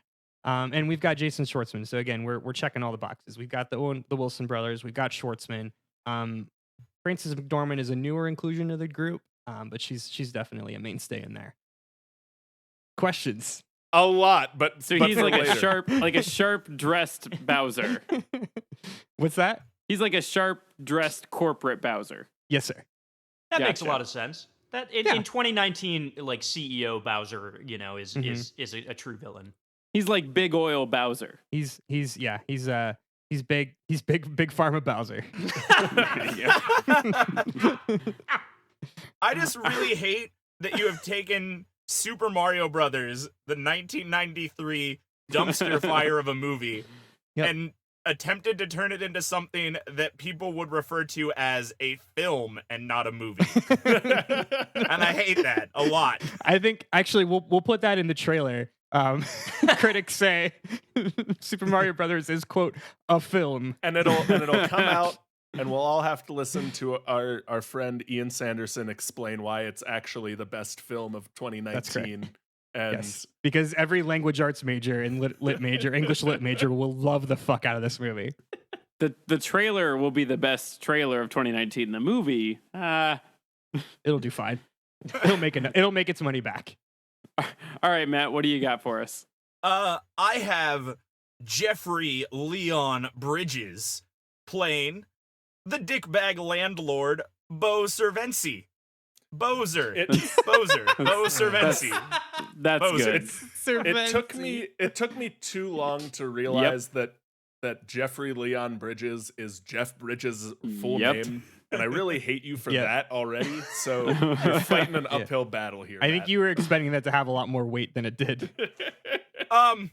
And we've got Jason Schwartzman. So again, we're checking all the boxes. We've got the Wilson brothers. We've got Schwartzman. Frances McDormand is a newer inclusion to the group, but she's definitely a mainstay in there. Questions?
A lot, but
So
but
he's
for
like
later.
a sharp dressed Bowser.
What's that?
He's like a sharp dressed corporate Bowser.
Yes, sir.
That makes a
Gotcha.
lot of sense. That in 2019, like CEO Bowser, is a true villain.
He's like big oil Bowser.
He's big pharma Bowser.
I just really hate that you have taken Super Mario Brothers, the 1993 dumpster fire of a movie, and attempted to turn it into something that people would refer to as a film and not a movie. And I hate that a lot.
I think actually we'll put that in the trailer. Critics say Super Mario Brothers is, quote, a film,
and it'll come out, and we'll all have to listen to our friend Ian Sanderson explain why it's actually the best film of 2019.
That's correct.
And
yes, because every language arts major and lit major, English lit major, will love the fuck out of this movie.
The trailer will be the best trailer of 2019. The movie,
it'll do fine. It'll make its money back.
All right, Matt, what do you got for us?
I have Jeffrey Leon Bridges playing the dickbag landlord Bo Servency. Bozer. Bo Servency.
That's
Bozer.
good.
It took me too long to realize that Jeffrey Leon Bridges is Jeff Bridges' full name. And I really hate you for that already. So you're fighting an uphill battle here.
I think you were expecting that to have a lot more weight than it did.
I'm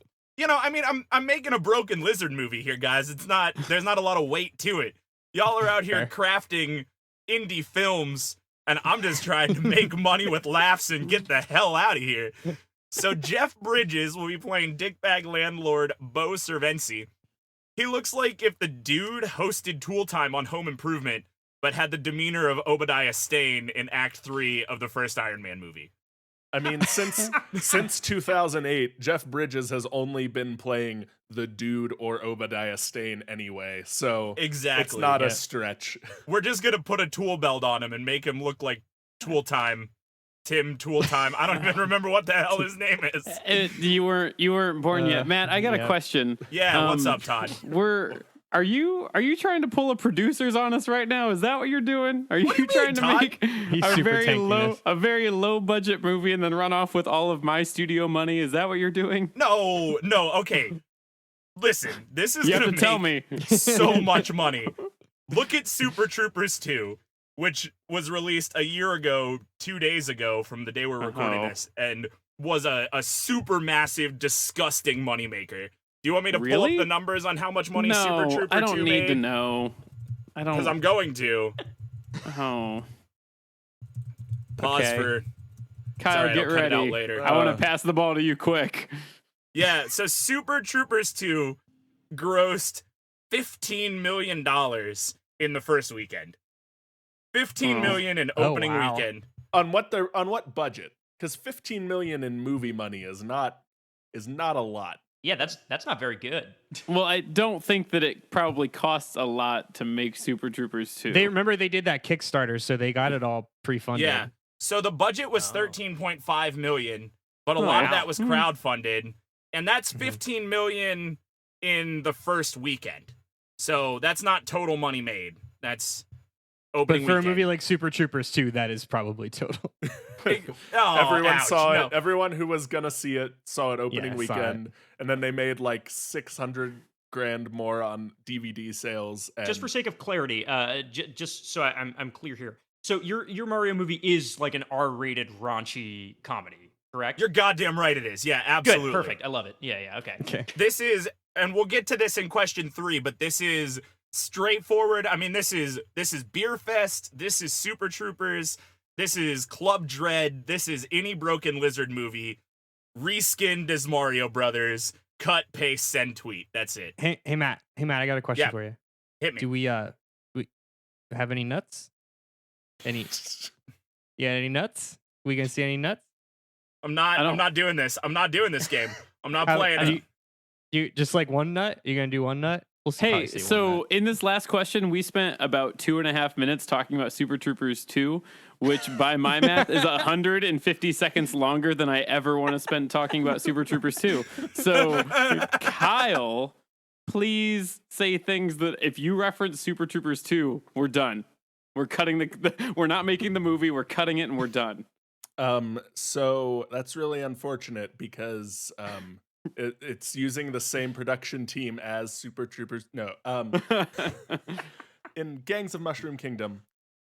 making a Broken Lizard movie here, guys. There's not a lot of weight to it. Y'all are out here crafting indie films, and I'm just trying to make money with laughs and get the hell out of here. So Jeff Bridges will be playing dickbag landlord Bo Servency. He looks like if the dude hosted Tool Time on Home Improvement, but had the demeanor of Obadiah Stane in Act 3 of the first Iron Man movie.
I mean, since 2008, Jeff Bridges has only been playing the dude or Obadiah Stane anyway, so
exactly,
it's not a stretch.
We're just gonna put a tool belt on him and make him look like Tool Time. Tim Tool Time. I don't even remember what the hell his name is.
You weren't born yet. Matt, I got a question.
Yeah, what's up, Todd?
Are you trying to pull a producers on us right now? Is that what you're doing? Are you trying to make a very low budget movie and then run off with all of my studio money? Is that what you're doing?
No. Okay. Listen, this is
gonna
tell
me
so much money. Look at Super Troopers 2, which was released a year ago, 2 days ago from the day we're recording this, and was a super massive, disgusting moneymaker. Do you want me to pull up the numbers on how much money Super Trooper 2 made?
I don't need to know. I don't.
Because I'm going to.
Oh.
Pause for...
Kyle,
Sorry,
get
I'll cut it out
ready.
later.
I want to pass the ball to you quick.
Yeah, so Super Troopers 2 grossed $15 million in the first weekend. $15 million in opening weekend.
On what budget? Because $15 million in movie money is not a lot.
Yeah, that's not very good.
Well, I don't think that it probably costs a lot to make Super Troopers 2.
They did that Kickstarter, so they got it all pre-funded.
Yeah. So the budget was $13.5 million, but a lot of that was crowdfunded, and that's $15 million in the first weekend. So that's not total money made. That's opening
But for
weekend.
a movie like Super Troopers 2, that is probably total.
Everyone
ouch,
saw
no.
it. Everyone who was gonna see it saw it opening
Yeah, saw it.
weekend, and then they made like 600 grand more on DVD sales. And
Just for sake of clarity, just so I'm clear here. So your Mario movie is like an R-rated raunchy comedy, correct?
You're goddamn right it is. Yeah,
Good,
absolutely.
perfect. I love it. Yeah, okay.
Okay.
This is, and we'll get to this in question 3, but this is straightforward. I mean, this is Beer Fest. This is Super Troopers. This is Club Dread. This is any Broken Lizard movie reskinned as Mario Brothers. Cut, paste, send, tweet. That's it.
Hey Matt, I got a question
Yeah.
for you.
Hit me.
Do we have any nuts? Any any nuts? We gonna see any nuts?
I'm not doing this. I'm not doing this game. I'm not
How-
playing
are
it.
you just like one nut? You gonna do one nut? We'll
Hey,
probably see one
so
nut.
in this last question, we spent about 2.5 minutes talking about Super Troopers 2, which by my math is 150 seconds longer than I ever want to spend talking about Super Troopers 2. So, Kyle, please say things that if you reference Super Troopers 2, we're done. We're cutting we're not making the movie, we're cutting it and we're done.
So that's really unfortunate because it's using the same production team as Super Troopers. No, in Gangs of Mushroom Kingdom,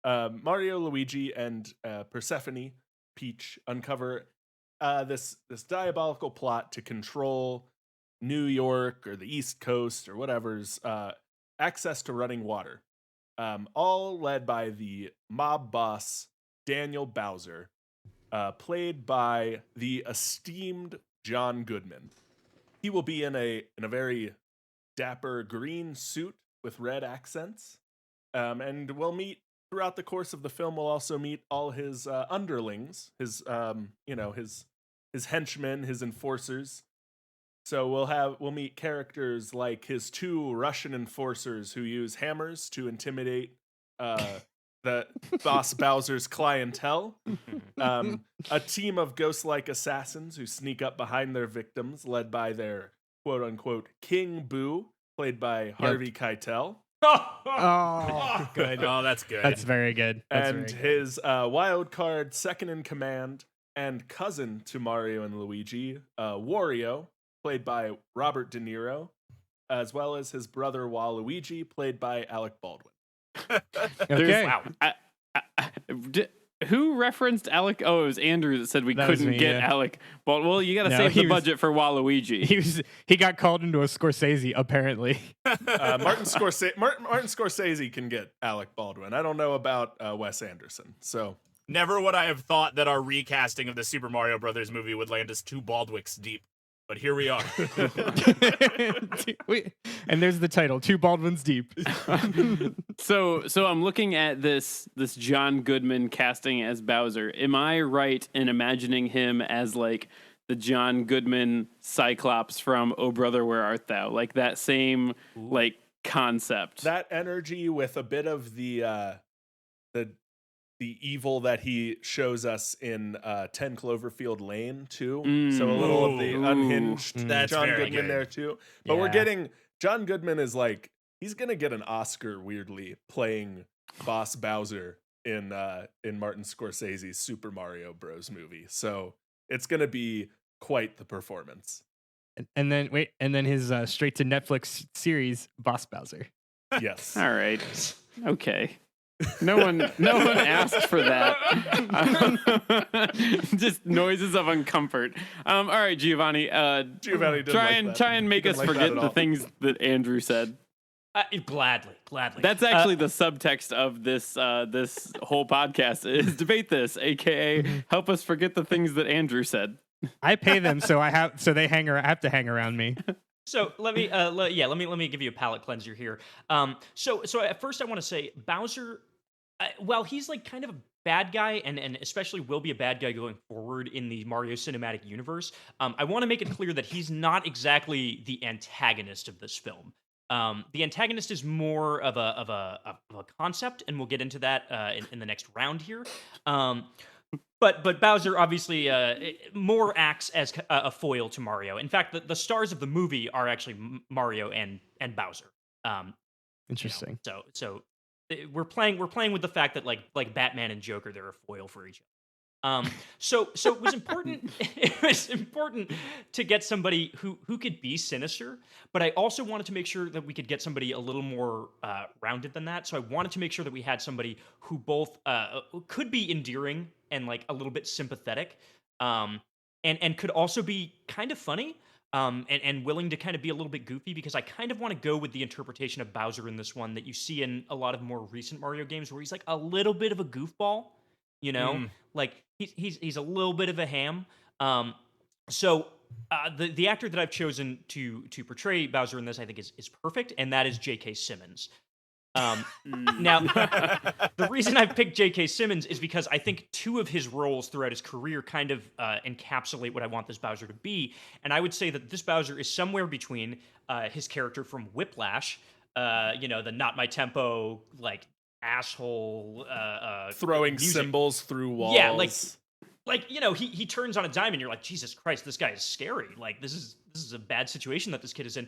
Mario, Luigi, and Persephone, Peach, uncover this diabolical plot to control New York or the East Coast or whatever's access to running water. All led by the mob boss Daniel Bowser, played by the esteemed John Goodman. He will be in a very dapper green suit with red accents, and we'll meet throughout the course of the film. We'll also meet all his underlings, his henchmen, his enforcers. So we'll meet characters like his 2 Russian enforcers who use hammers to intimidate the boss Bowser's clientele. A team of ghost-like assassins who sneak up behind their victims, led by their quote-unquote King Boo, played by Harvey Keitel.
Oh,
good.
Oh, that's good.
that's very good. That's
And
very good.
his wild card second in command and cousin to Mario and Luigi, Wario, played by Robert De Niro, as well as his brother Waluigi, played by Alec Baldwin.
Okay.
Wow.
Who referenced Alec? Oh, it was Andrew that said we
That was
couldn't
me,
get
yeah.
Alec. Well, you got to
No,
save
he
the
was-
budget for Waluigi.
He got called into a Scorsese apparently.
Martin Scorsese can get Alec Baldwin. I don't know about Wes Anderson. So
Never would I have thought that our recasting of the Super Mario Brothers movie would land us 2 Baldwicks deep. But here we are.
And there's the title, 2 Baldwins Deep.
So I'm looking at this John Goodman casting as Bowser. Am I right in imagining him as like the John Goodman Cyclops from Oh Brother Where Art Thou? Like that same like concept.
that energy with a bit of the evil that he shows us in 10 Cloverfield Lane too. So a little of the
Ooh.
unhinged
That's
John
very
Goodman
good.
there too. But we're
Yeah.
getting John Goodman is like he's gonna get an Oscar weirdly playing Boss Bowser in Martin Scorsese's Super Mario Bros. Movie. So it's gonna be quite the performance.
And then his straight to Netflix series, Boss Bowser.
Yes.
All right. Okay. No one asked for that. Just noises of uncomfort. All right, Giovanni.
Giovanni didn't
try
like
and
that.
try and
He
make
didn't
us
like that
forget
at
the
all.
things that Andrew said.
Gladly.
That's actually the subtext of this this whole podcast is debate this, aka help us forget the things that Andrew said.
I pay them so I have to hang around me.
So let me give you a palate cleanser here. So at first I want to say Bowser, while he's like kind of a bad guy and especially will be a bad guy going forward in the Mario Cinematic Universe, I want to make it clear that he's not exactly the antagonist of this film. The antagonist is more of a concept, and we'll get into that in the next round here. But Bowser obviously more acts as a foil to Mario. In fact, the stars of the movie are actually Mario and Bowser.
Interesting.
So we're playing with the fact that like Batman and Joker, they're a foil for each other. So it was important. It was important to get somebody who could be sinister, but I also wanted to make sure that we could get somebody a little more rounded than that. So I wanted to make sure that we had somebody who both could be endearing and like a little bit sympathetic, and could also be kind of funny. And willing to kind of be a little bit goofy, because I kind of want to go with the interpretation of Bowser in this one that you see in a lot of more recent Mario games, where he's like a little bit of a goofball, like he's a little bit of a ham. So the actor that I've chosen to portray Bowser in this, I think is perfect, and that is J.K. Simmons. Now, the reason I picked J.K. Simmons is because I think two of his roles throughout his career kind of encapsulate what I want this Bowser to be. And I would say that this Bowser is somewhere between his character from Whiplash, the not my tempo, like, asshole.
Throwing
music.
Cymbals through walls.
Yeah, he turns on a dime and you're like, Jesus Christ, this guy is scary. Like, this is a bad situation that this kid is in.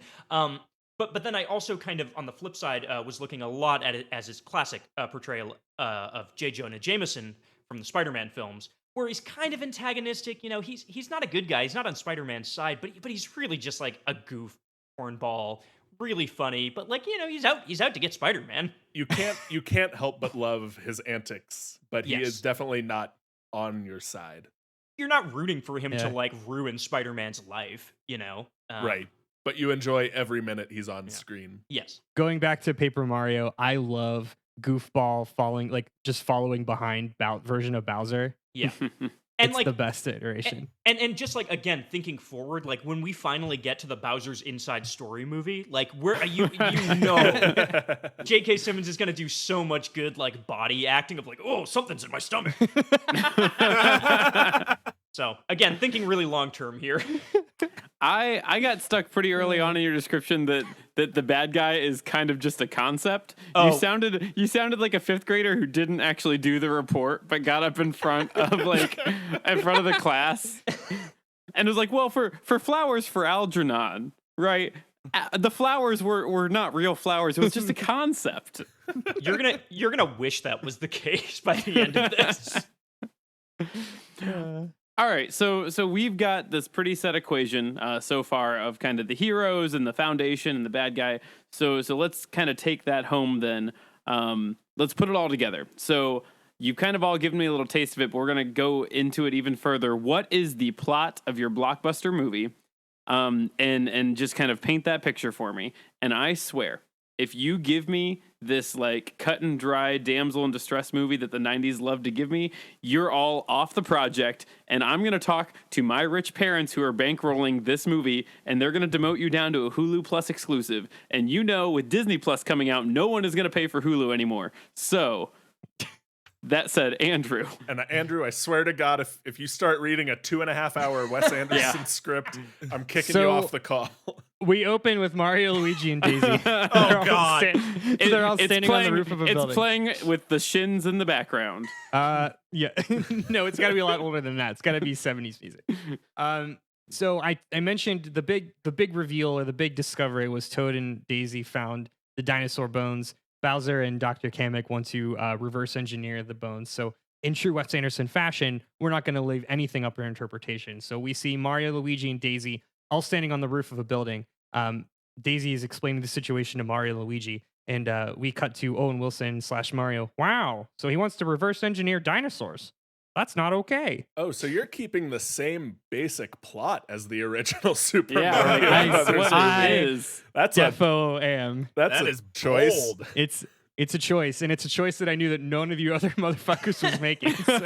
But then I also kind of, on the flip side, was looking a lot at it as his classic portrayal of J. Jonah Jameson from the Spider-Man films, where he's kind of antagonistic. He's not a good guy. He's not on Spider-Man's side, but he's really just like a goof, cornball, really funny. But he's out to get Spider-Man.
You can't help but love his antics, but he is definitely not on your side.
You're not rooting for him to like ruin Spider-Man's life,
Right. But you enjoy every minute he's on screen.
Yes.
Going back to Paper Mario, I love goofball following behind version of Bowser.
Yeah.
And it's the best iteration.
And just like, again, thinking forward, like when we finally get to the Bowser's Inside Story movie, like J.K. Simmons is going to do so much good like body acting of like, oh, something's in my stomach. So again, thinking really long term here.
I got stuck pretty early on in your description that the bad guy is kind of just a concept.
Oh.
You sounded like a fifth grader who didn't actually do the report, but got up in front of the class and was like, well, for flowers for Algernon, right? The flowers were not real flowers. It was just a concept.
You're gonna wish that was the case by the end of this.
All right, so we've got this pretty set equation so far of kind of the heroes and the foundation and the bad guy. So let's kind of take that home then. Let's put it all together. So you've kind of all given me a little taste of it, but we're going to go into it even further. What is the plot of your blockbuster movie? And just kind of paint that picture for me. And I swear, if you give me this like cut and dry damsel in distress movie that the 90s loved to give me, you're all off the project, and I'm going to talk to my rich parents who are bankrolling this movie, and they're going to demote you down to a Hulu Plus exclusive. And with Disney Plus coming out, no one is going to pay for Hulu anymore. So that said, Andrew.
And Andrew, I swear to God, if you start reading a 2.5-hour Wes Anderson script, I'm kicking you off the call.
We open with Mario, Luigi, and Daisy.
Oh, God.
They're all standing on the roof of a building.
It's playing with the shins in the background.
Yeah. No, it's got to be a lot older than that. It's got to be 70s music. So I mentioned the big reveal or the big discovery was Toad and Daisy found the dinosaur bones. Bowser and Dr. Kamek want to reverse engineer the bones. So in true Wes Anderson fashion, we're not going to leave anything up for interpretation. So we see Mario, Luigi, and Daisy all standing on the roof of a building. Daisy is explaining the situation to Mario and Luigi, and we cut to Owen Wilson / Mario. Wow, so he wants to reverse engineer dinosaurs. That's not okay.
Oh, so you're keeping the same basic plot as the original Super Mario
That's
Brothers
what
movie.
it is.
That's
Defo am.
That's
That
a
is
choice.
bold.
It's a choice, and it's a choice that I knew that none of you other motherfuckers was making. So.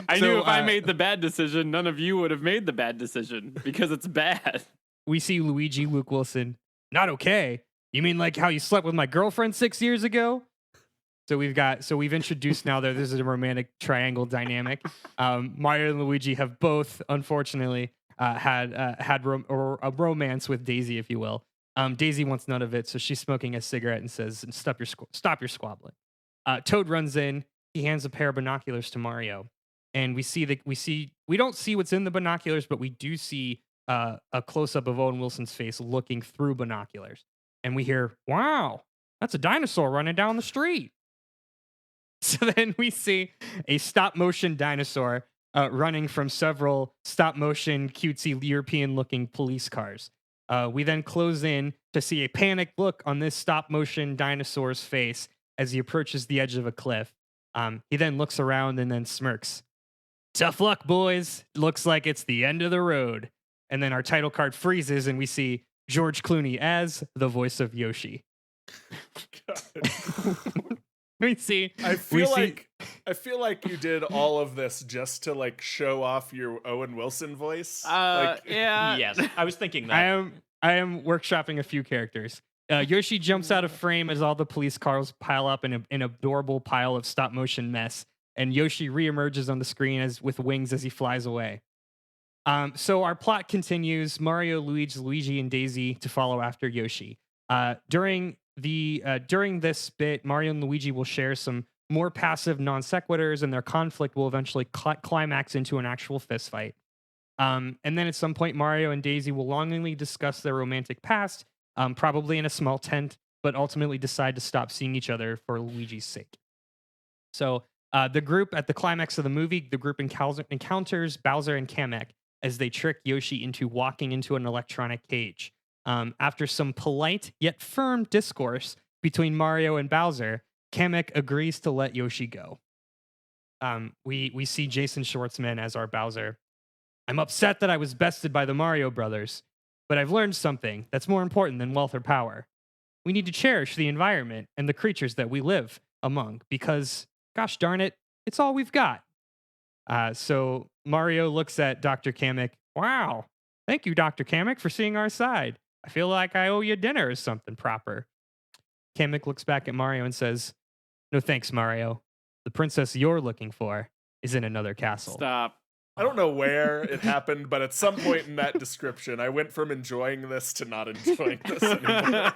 I knew if I made the bad decision, none of you would have made the bad decision because it's bad.
We see Luigi, Luke Wilson. Not okay. You mean like how you slept with my girlfriend 6 years ago? So we've introduced now that this is a romantic triangle dynamic. Mario and Luigi have both, unfortunately, had a romance with Daisy, if you will. Daisy wants none of it, so she's smoking a cigarette and says, "Stop your squabbling." Toad runs in. He hands a pair of binoculars to Mario, and we don't see what's in the binoculars, but we do see a close up of Owen Wilson's face looking through binoculars, and we hear, "Wow, That's a dinosaur running down the street. So then we see a stop motion dinosaur running from several stop motion cutesy European looking police cars. We then close in to see a panicked look on this stop motion dinosaur's face as he approaches the edge of a cliff. He then looks around and then smirks. Tough luck, boys. Looks like it's the end of the road. And then our title card freezes and we see George Clooney as the voice of Yoshi. We see.
I feel like you did all of this just to like show off your Owen Wilson voice.
Yeah.
Yes, I was thinking that.
I am workshopping a few characters. Yoshi jumps out of frame as all the police cars pile up in an adorable pile of stop motion mess, and Yoshi reemerges on the screen with wings as he flies away. So our plot continues. Mario, Luigi, and Daisy to follow after Yoshi. During this bit, Mario and Luigi will share some more passive non sequiturs, and their conflict will eventually climax into an actual fist fight. And then at some point, Mario and Daisy will longingly discuss their romantic past, probably in a small tent, but ultimately decide to stop seeing each other for Luigi's sake. So the group, at the climax of the movie, the group encounters Bowser and Kamek as they trick Yoshi into walking into an electronic cage. After some polite yet firm discourse between Mario and Bowser, Kamek agrees to let Yoshi go. We see Jason Schwartzman as our Bowser. I'm upset that I was bested by the Mario brothers, but I've learned something that's more important than wealth or power. We need to cherish the environment and the creatures that we live among because, gosh darn it, it's all we've got. So Mario looks at Dr. Kamek. Wow, thank you, Dr. Kamek, for seeing our side. I feel like I owe you dinner or something proper. Kamek looks back at Mario and says, no thanks, Mario. The princess you're looking for is in another castle.
Stop.
I don't know where it happened, but at some point in that description, I went from enjoying this to not enjoying this anymore.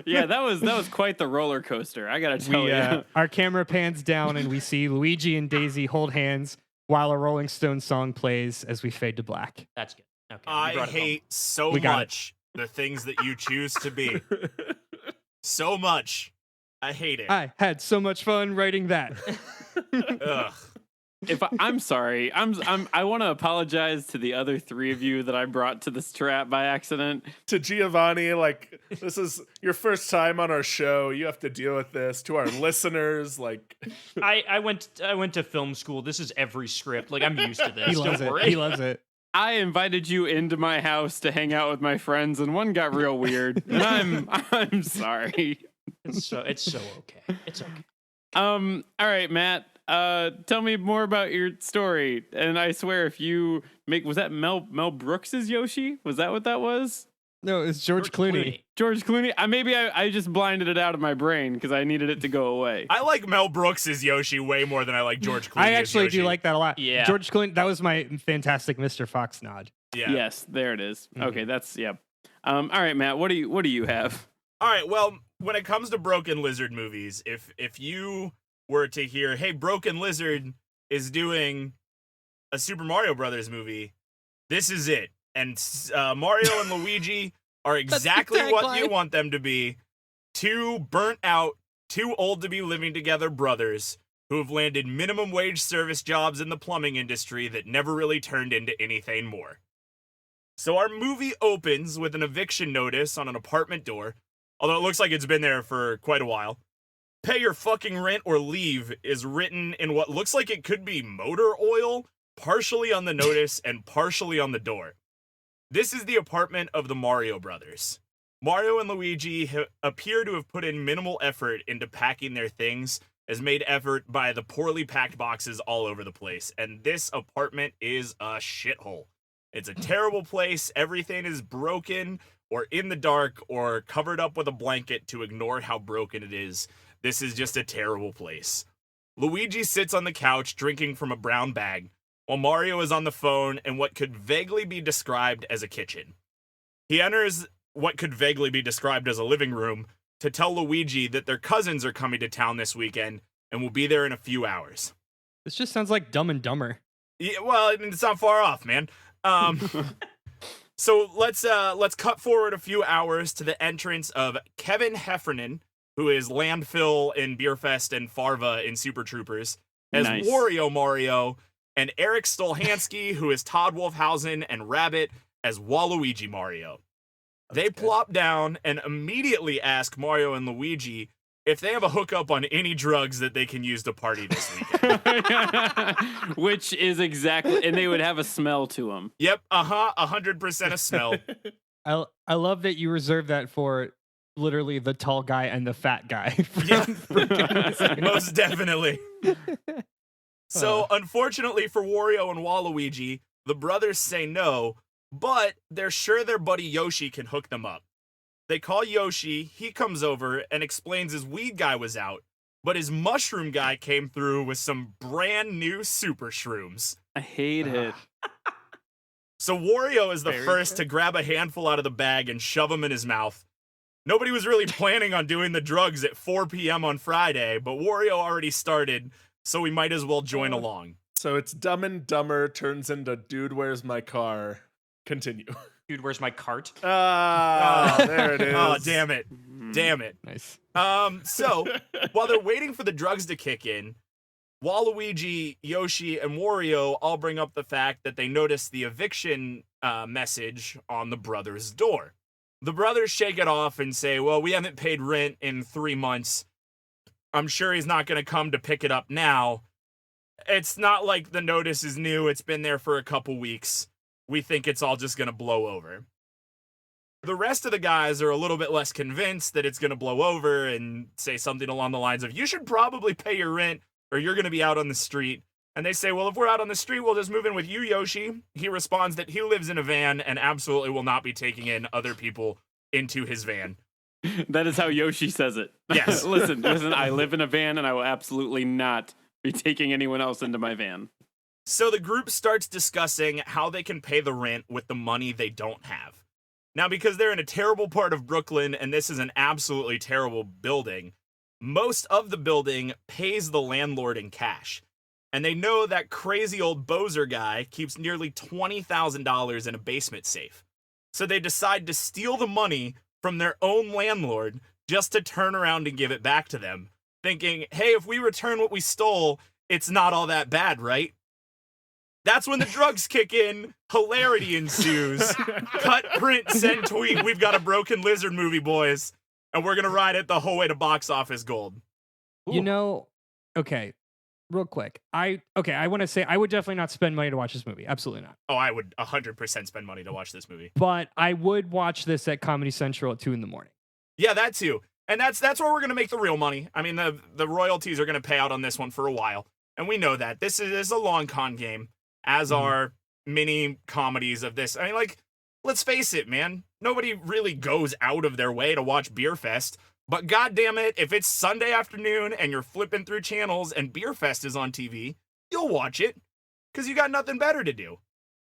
Yeah, that was quite the roller coaster. I gotta tell you.
Our camera pans down and we see Luigi and Daisy hold hands while a Rolling Stones song plays as we fade to black.
That's good. Okay,
I hate so much the things that you choose to be. So much. I hate it.
I had so much fun writing that.
Ugh.
I'm sorry. I want to apologize to the other three of you that I brought to this trap by accident.
To Giovanni, like, this is your first time on our show. You have to deal with this. To our listeners, like,
I went to film school. This is every script. Like, I'm used to this.
He loves
Don't
it.
worry.
He loves it.
I invited you into my house to hang out with my friends, and one got real weird. And I'm sorry.
It's so okay. It's okay.
All right, Matt. Tell me more about your story. And I swear, if you was that Mel Brooks's Yoshi? Was that what that was?
No, it's George Clooney.
George Clooney. Maybe I just blinded it out of my brain because I needed it to go away.
I like Mel Brooks's Yoshi way more than I like George Clooney's
I actually
Yoshi.
do like that a lot.
Yeah.
George Clooney, that was my fantastic Mr. Fox nod.
Yeah.
Yes, there it is. Okay, that's yeah. All right, Matt. What do you have?
All right. Well, when it comes to Broken Lizard movies, if you were to hear, hey, Broken Lizard is doing a Super Mario Brothers movie, this is it. And Mario and Luigi are exactly what you want them to be. Two burnt out, too old to be living together brothers who have landed minimum wage service jobs in the plumbing industry that never really turned into anything more. So our movie opens with an eviction notice on an apartment door, although it looks like it's been there for quite a while. Pay your fucking rent or leave is written in what looks like it could be motor oil, partially on the notice and partially on the door. This is the apartment of the Mario brothers. Mario and Luigi appear to have put in minimal effort into packing their things, as made effort by the poorly packed boxes all over the place, and this apartment is a shithole. It's a terrible place. Everything is broken or in the dark or covered up with a blanket to ignore how broken it is. This is just a terrible place. Luigi sits on the couch drinking from a brown bag, while Mario is on the phone in what could vaguely be described as a kitchen. He enters what could vaguely be described as a living room to tell Luigi that their cousins are coming to town this weekend and will be there in a few hours.
This just sounds like Dumb and Dumber.
Yeah, well, it's not far off, man. So let's cut forward a few hours to the entrance of Kevin Heffernan, who is Landfill in Beerfest and Farva in Super Troopers, as
Nice.
Wario Mario, and Eric Stolhansky, who is Todd Wolfhausen, and Rabbit as Waluigi Mario. They plop down and immediately ask Mario and Luigi if they have a hookup on any drugs that they can use to party this weekend.
Which is exactly, and they would have a smell to them.
Yep, 100% a smell.
I love that you reserve that for literally the tall guy and the fat guy.
Yeah, most definitely. So, unfortunately for Wario and Waluigi, the brothers say no, but they're sure their buddy Yoshi can hook them up. They call Yoshi, he comes over and explains his weed guy was out, but his mushroom guy came through with some brand new super shrooms.
I hate it.
So Wario is the first to grab a handful out of the bag and shove them in his mouth. Nobody was really planning on doing the drugs at 4 p.m. on Friday, but Wario already started, so we might as well join along.
So it's Dumb and Dumber turns into Dude, Where's My Car? Continue.
Dude, where's my cart?
There it is.
Oh, damn it. Damn it.
Nice.
So, while they're waiting for the drugs to kick in, Waluigi, Yoshi, and Wario all bring up the fact that they noticed the eviction message on the brothers' door. The brothers shake it off and say, well, we haven't paid rent in 3 months. I'm sure he's not going to come to pick it up now. It's not like the notice is new. It's been there for a couple weeks. We think it's all just going to blow over. The rest of the guys are a little bit less convinced that it's going to blow over and say something along the lines of, you should probably pay your rent or you're going to be out on the street. And they say, well, if we're out on the street, we'll just move in with you, Yoshi. He responds that he lives in a van and absolutely will not be taking in other people into his van.
That is how Yoshi says it.
Yes.
listen, I live in a van and I will absolutely not be taking anyone else into my van.
So the group starts discussing how they can pay the rent with the money they don't have. Now, because they're in a terrible part of Brooklyn and this is an absolutely terrible building, most of the building pays the landlord in cash. And they know that crazy old Bozer guy keeps nearly $20,000 in a basement safe. So they decide to steal the money from their own landlord just to turn around and give it back to them, thinking, hey, if we return what we stole, it's not all that bad, right? That's when the drugs kick in, hilarity ensues. Cut, print, send, tweet. We've got a Broken Lizard movie, boys. And we're going to ride it the whole way to box office gold.
You know, okay, real quick. I want to say I would definitely not spend money to watch this movie. Absolutely not.
Oh, I would 100% spend money to watch this movie.
But I would watch this at Comedy Central at 2 a.m.
Yeah, that too. And that's where we're going to make the real money. I mean, the royalties are going to pay out on this one for a while. And we know that. This is a long con game, as are many comedies of this. I mean, like, let's face it, man. Nobody really goes out of their way to watch Beerfest. But goddamn it, if it's Sunday afternoon and you're flipping through channels and Beerfest is on TV, you'll watch it because you got nothing better to do.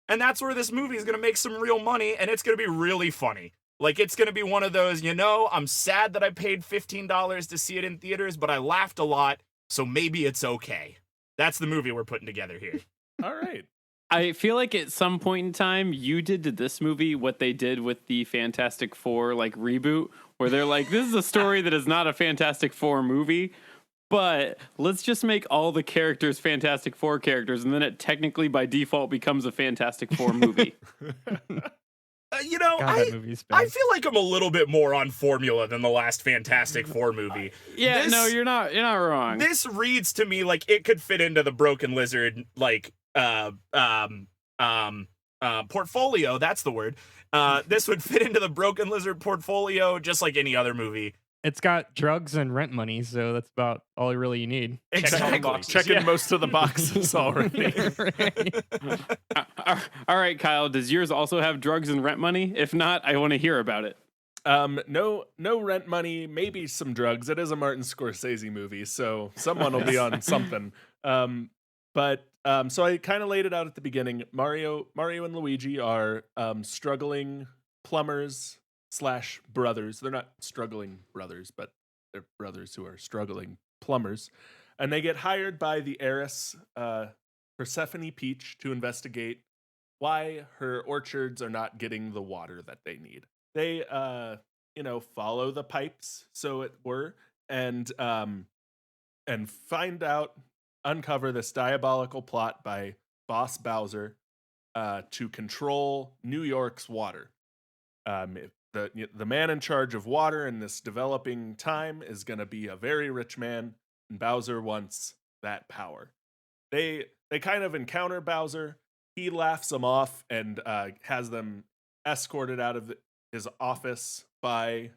And that's where this movie is going to make some real money, and it's going to be really funny. Like, it's going to be one of those, I'm sad that I paid $15 to see it in theaters, but I laughed a lot, so maybe it's okay. That's the movie we're putting together here.
All right.
I feel like at some point in time, you did to this movie what they did with the Fantastic Four, like, reboot, where they're like, this is a story that is not a Fantastic Four movie, but let's just make all the characters Fantastic Four characters, and then it technically, by default, becomes a Fantastic Four movie.
God, that movie's bad.
I feel like I'm a little bit more on formula than the last Fantastic Four movie.
Yeah, no, you're not wrong.
This reads to me like it could fit into the Broken Lizard, like, portfolio. That's the word. This would fit into the Broken Lizard portfolio just like any other movie.
It's got drugs and rent money, so that's about all really you need.
Exactly.
Checking most of the boxes already.
All right, Kyle, does yours also have drugs and rent money? If not, I want to hear about it.
No rent money, maybe some drugs. It is a Martin Scorsese movie, so someone will be on something. But so I kind of laid it out at the beginning. Mario and Luigi are struggling plumbers / brothers. They're not struggling brothers, but they're brothers who are struggling plumbers. And they get hired by the heiress, Persephone Peach, to investigate why her orchards are not getting the water that they need. They, follow the pipes, so it were, and uncover this diabolical plot by Boss Bowser to control New York's water. The man in charge of water in this developing time is going to be a very rich man, and Bowser wants that power. They kind of encounter Bowser. He laughs them off and has them escorted out of his office by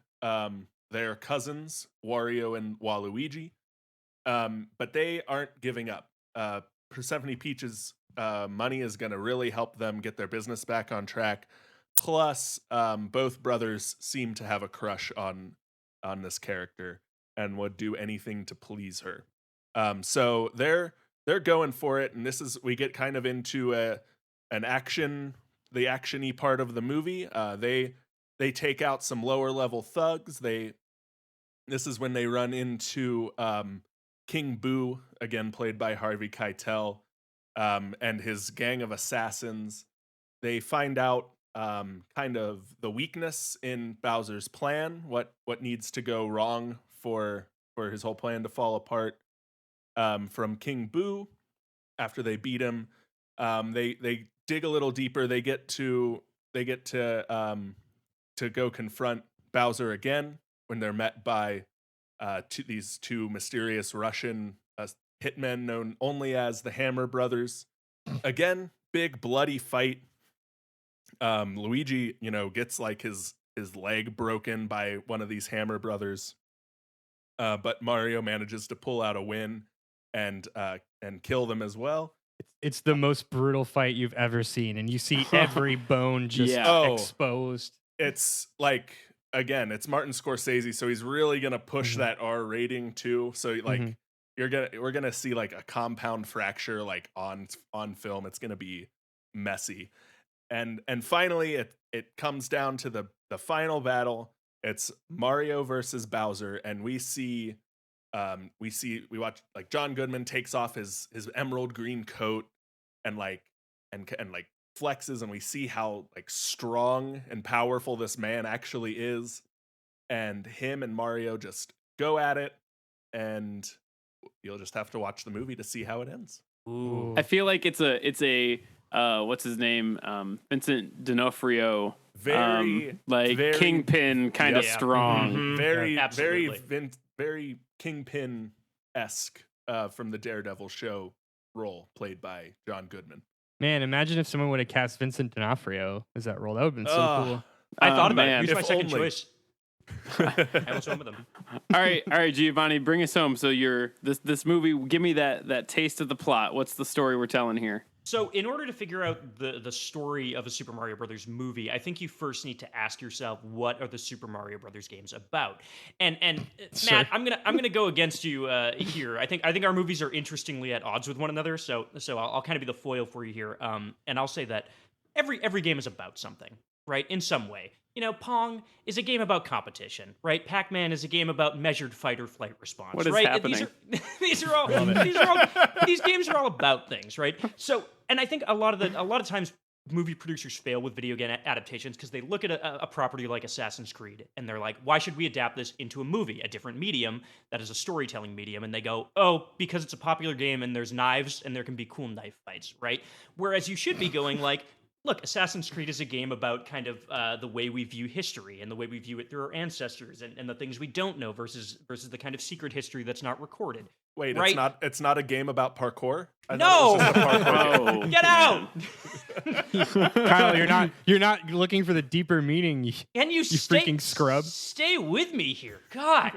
their cousins, Wario and Waluigi. But they aren't giving up. Persephone Peach's money is going to really help them get their business back on track. Plus, both brothers seem to have a crush on this character and would do anything to please her. So they're going for it, and we get kind of into the action-y part of the movie. They take out some lower level thugs. This is when they run into King Boo, again played by Harvey Keitel, and his gang of assassins. They find out kind of the weakness in Bowser's plan, what needs to go wrong for his whole plan to fall apart. From King Boo, after they beat him, they dig a little deeper. They get to go confront Bowser again when they're met by these two mysterious Russian hitmen known only as the Hammer Brothers. Again, big bloody fight. Luigi, gets like his leg broken by one of these Hammer Brothers, but Mario manages to pull out a win and kill them as well.
It's the most brutal fight you've ever seen, and you see every bone just exposed.
It's like, again, it's Martin Scorsese, so he's really gonna push that R rating too. So like we're gonna see like a compound fracture like on film. It's gonna be messy. And finally it comes down to the final battle. It's Mario versus Bowser, and we watch like John Goodman takes off his emerald green coat and flexes, and we see how like strong and powerful this man actually is, and him and Mario just go at it, and you'll just have to watch the movie to see how it ends.
Ooh.
I feel like it's a what's his name, Vincent D'Onofrio,
very
Kingpin kind of strong.
Mm-hmm.
Very Kingpin-esque from the Daredevil show role played by John Goodman.
Man, imagine if someone would have cast Vincent D'Onofrio as that role. That would have been so cool.
I thought about
man.
it. He was my second
only.
choice. I was home with him.
All right, Giovanni, bring us home. So this movie, give me that taste of the plot. What's the story we're telling here?
So in order to figure out the story of a Super Mario Brothers movie, I think you first need to ask yourself, what are the Super Mario Brothers games about? And
Sure.
Matt, I'm gonna go against you here. I think our movies are interestingly at odds with one another. So I'll kind of be the foil for you here. And I'll say that every game is about something, right? In some way. Pong is a game about competition, right? Pac-Man is a game about measured fight or flight response.
What is
right?
happening?
These games are all about things, right? So, and I think a lot of times movie producers fail with video game adaptations because they look at a property like Assassin's Creed and they're like, why should we adapt this into a movie, a different medium that is a storytelling medium? And they go, oh, because it's a popular game and there's knives and there can be cool knife fights, right? Whereas you should be going like, look, Assassin's Creed is a game about kind of the way we view history and the way we view it through our ancestors and the things we don't know versus the kind of secret history that's not recorded.
Wait,
right?
It's not a game about parkour?
No!
It was just a parkour game.
Get out!
Kyle, you're not looking for the deeper meaning.
And you
freaking scrub.
Stay with me here, God.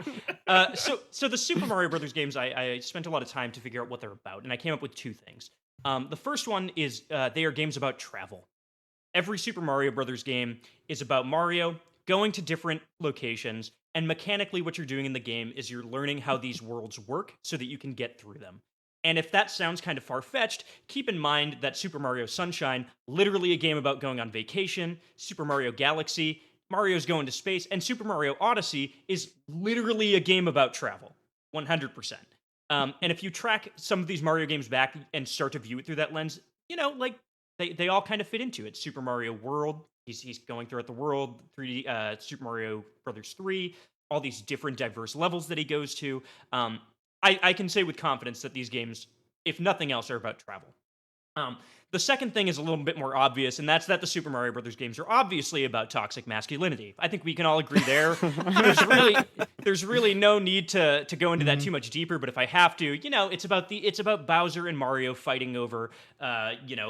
So the Super Mario Brothers games, I spent a lot of time to figure out what they're about, and I came up with two things. The first one is they are games about travel. Every Super Mario Brothers game is about Mario going to different locations, and mechanically what you're doing in the game is you're learning how these worlds work so that you can get through them. And if that sounds kind of far-fetched, keep in mind that Super Mario Sunshine, literally a game about going on vacation, Super Mario Galaxy, Mario's going to space, and Super Mario Odyssey is literally a game about travel, 100%. And if you track some of these Mario games back and start to view it through that lens, they all kind of fit into it. Super Mario World, he's going throughout the world. 3D Super Mario Brothers 3, all these different diverse levels that he goes to. I can say with confidence that these games, if nothing else, are about travel. The second thing is a little bit more obvious, and that's that the Super Mario Brothers games are obviously about toxic masculinity. I think we can all agree there. There's really no need to go into that too much deeper. But if I have to, it's about Bowser and Mario fighting over,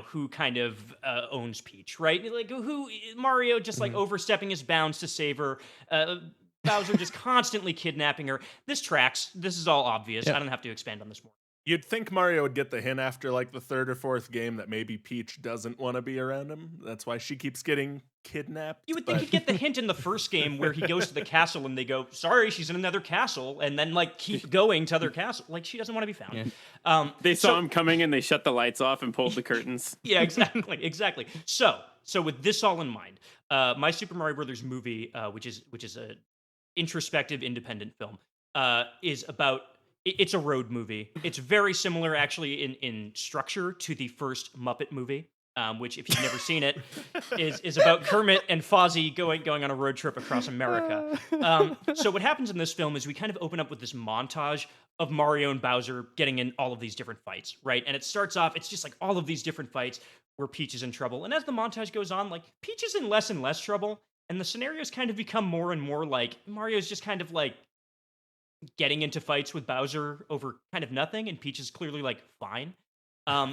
who kind of owns Peach, right? Like who Mario just like overstepping his bounds to save her. Bowser just constantly kidnapping her. This tracks. This is all obvious.
Yep.
I don't have to expand on this more.
You'd think Mario would get the hint after like the third or fourth game that maybe Peach doesn't want to be around him. That's why she keeps getting kidnapped.
You would think he'd get the hint in the first game where he goes to the castle and they go, sorry, she's in another castle, and then like keep going to other castle. Like she doesn't want to be found.
Yeah.
They saw him coming and they shut the lights off and pulled the curtains.
Yeah, exactly. So with this all in mind, my Super Mario Brothers movie, which is a introspective independent film, is about. It's a road movie. It's very similar, actually, in structure to the first Muppet movie, which, if you've never seen it, is about Kermit and Fozzie going on a road trip across America. So what happens in this film is we kind of open up with this montage of Mario and Bowser getting in all of these different fights, right? And it starts off, it's just like all of these different fights where Peach is in trouble. And as the montage goes on, like, Peach is in less and less trouble, and the scenarios kind of become more and more like Mario's just kind of like getting into fights with Bowser over kind of nothing, and Peach is clearly like fine.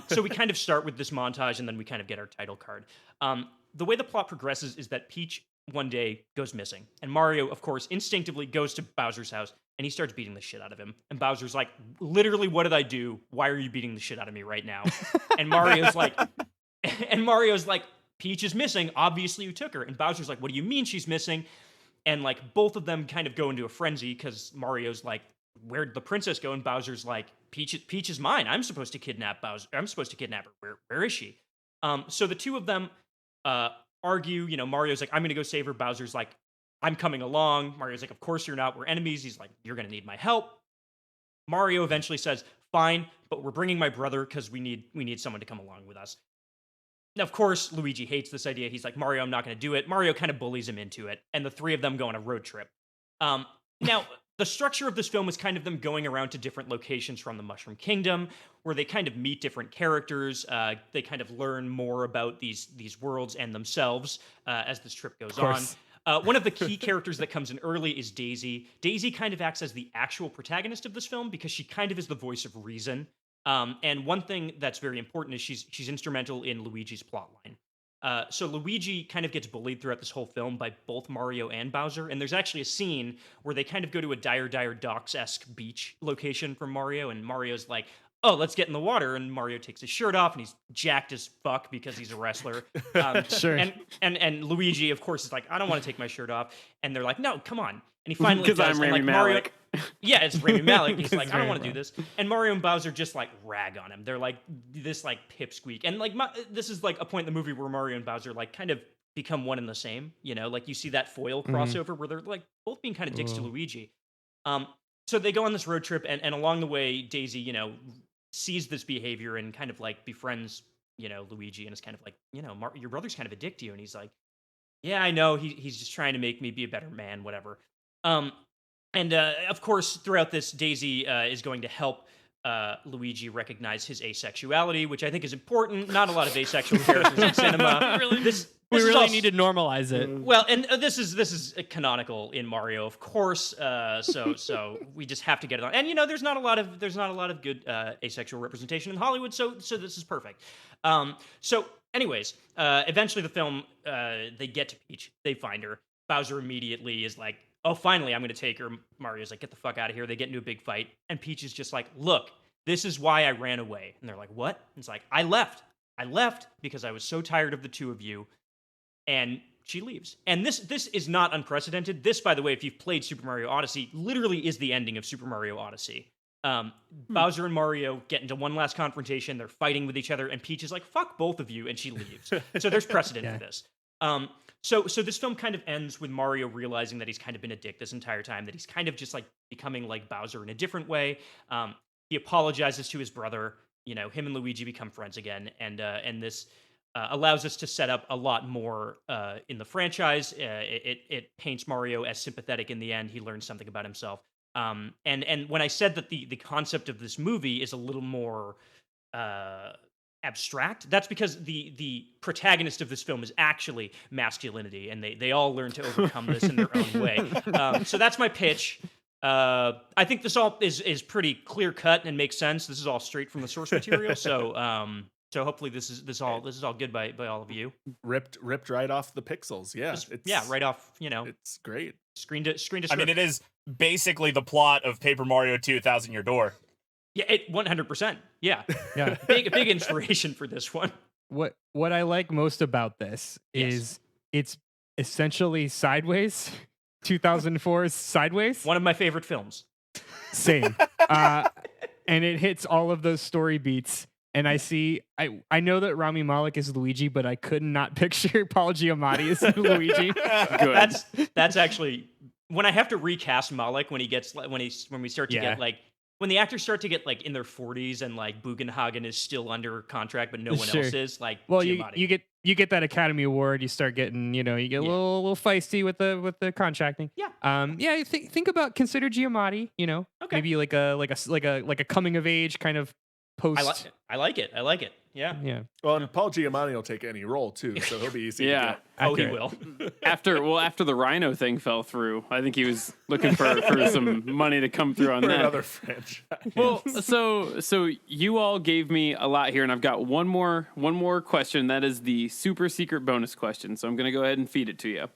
So we kind of start with this montage, and then we kind of get our title card. The way the plot progresses is that Peach one day goes missing, and Mario, of course, instinctively goes to Bowser's house, and he starts beating the shit out of him. And Bowser's like, literally, what did I do? Why are you beating the shit out of me right now? And Mario's like, Peach is missing. Obviously, you took her. And Bowser's like, what do you mean she's missing? And like both of them kind of go into a frenzy because Mario's like, where'd the princess go? And Bowser's like, Peach is mine. I'm supposed to kidnap Bowser. I'm supposed to kidnap her. Where is she? So the two of them argue. Mario's like, I'm going to go save her. Bowser's like, I'm coming along. Mario's like, of course you're not. We're enemies. He's like, you're going to need my help. Mario eventually says, fine, but we're bringing my brother because we need someone to come along with us. Now, of course, Luigi hates this idea. He's like, Mario, I'm not going to do it. Mario kind of bullies him into it, and the three of them go on a road trip. Now, the structure of this film is kind of them going around to different locations from the Mushroom Kingdom, where they kind of meet different characters. They kind of learn more about these worlds and themselves as this trip goes on. One of the key characters that comes in early is Daisy. Daisy kind of acts as the actual protagonist of this film because she kind of is the voice of reason. And one thing that's very important is she's instrumental in Luigi's plotline. So Luigi kind of gets bullied throughout this whole film by both Mario and Bowser, and there's actually a scene where they kind of go to a Dire Docks-esque beach location from Mario, and Mario's like, oh, let's get in the water, and Mario takes his shirt off, and he's jacked as fuck because he's a wrestler.
Sure.
And Luigi, of course, is like, I don't want to take my shirt off, and they're like, no, come on. And he finally does.
Because I'm Rami Malek.
Yeah, it's Rami Malek. He's like,
It's
I don't
very
want to do this. And Mario and Bowser just like rag on him. They're like this like pipsqueak. And like this is like a point in the movie where Mario and Bowser like kind of become one and the same. Like you see that foil crossover where they're like both being kind of dicks to Luigi. So they go on this road trip, and along the way, Daisy, sees this behavior and kind of like befriends, Luigi, and is kind of like, your brother's kind of a dick to you. And he's like, yeah, I know. He's just trying to make me be a better man, whatever. And of course, throughout this, Daisy is going to help Luigi recognize his asexuality, which I think is important. Not a lot of asexual characters in cinema.
We really need to normalize it.
Well, and this is canonical in Mario, of course. So we just have to get it on. And there's not a lot of good asexual representation in Hollywood. So this is perfect. So anyways, eventually the film they get to Peach. They find her. Bowser immediately is like, oh, finally, I'm going to take her. Mario's like, get the fuck out of here. They get into a big fight. And Peach is just like, look, this is why I ran away. And they're like, what? And it's like, I left. I left because I was so tired of the two of you. And she leaves. And this is not unprecedented. This, by the way, if you've played Super Mario Odyssey, literally is the ending of Super Mario Odyssey. Bowser and Mario get into one last confrontation. They're fighting with each other. And Peach is like, fuck both of you. And she leaves. So there's precedent for this. So this film kind of ends with Mario realizing that he's kind of been a dick this entire time, that he's kind of just like becoming like Bowser in a different way. He apologizes to his brother. Him and Luigi become friends again, and this allows us to set up a lot more in the franchise. It paints Mario as sympathetic in the end. He learns something about himself. And when I said that the concept of this movie is a little more abstract, that's because the protagonist of this film is actually masculinity, and they all learn to overcome this in their own way. So that's my pitch. I think this all is pretty clear cut and makes sense. This is all straight from the source material. So hopefully this is all good by all of you.
Ripped right off the pixels. Yeah,
Right off.
It's great.
Screen to
I
script.
mean, it is basically the plot of Paper Mario 2: Thousand Year Door.
Yeah, 100%. Yeah,
Yeah.
big inspiration for this one.
What I like most about this is it's essentially Sideways, 2004's Sideways.
One of my favorite films.
Same. And it hits all of those story beats. And I know that Rami Malek is Luigi, but I could not picture Paul Giamatti as Luigi.
Good. That's actually when I have to recast Malek when we start to get like when the actors start to get like in their 40s and like Bugenhagen is still under contract, but no one else is. Like,
well,
Giamatti.
you get that Academy Award. You start getting, you get a little feisty with the contracting.
Yeah.
Think about consider Giamatti.
Okay.
Maybe like a coming of age kind of post.
I like it. Yeah.
Yeah.
Well, and Paul Giamatti will take any role too, so he'll be easy to get.
Oh, he will.
After the Rhino thing fell through, I think he was looking for some money to come through on
For
that.
another franchise.
Well, so you all gave me a lot here, and I've got one more question. That is the super secret bonus question. So I'm going to go ahead and feed it to you.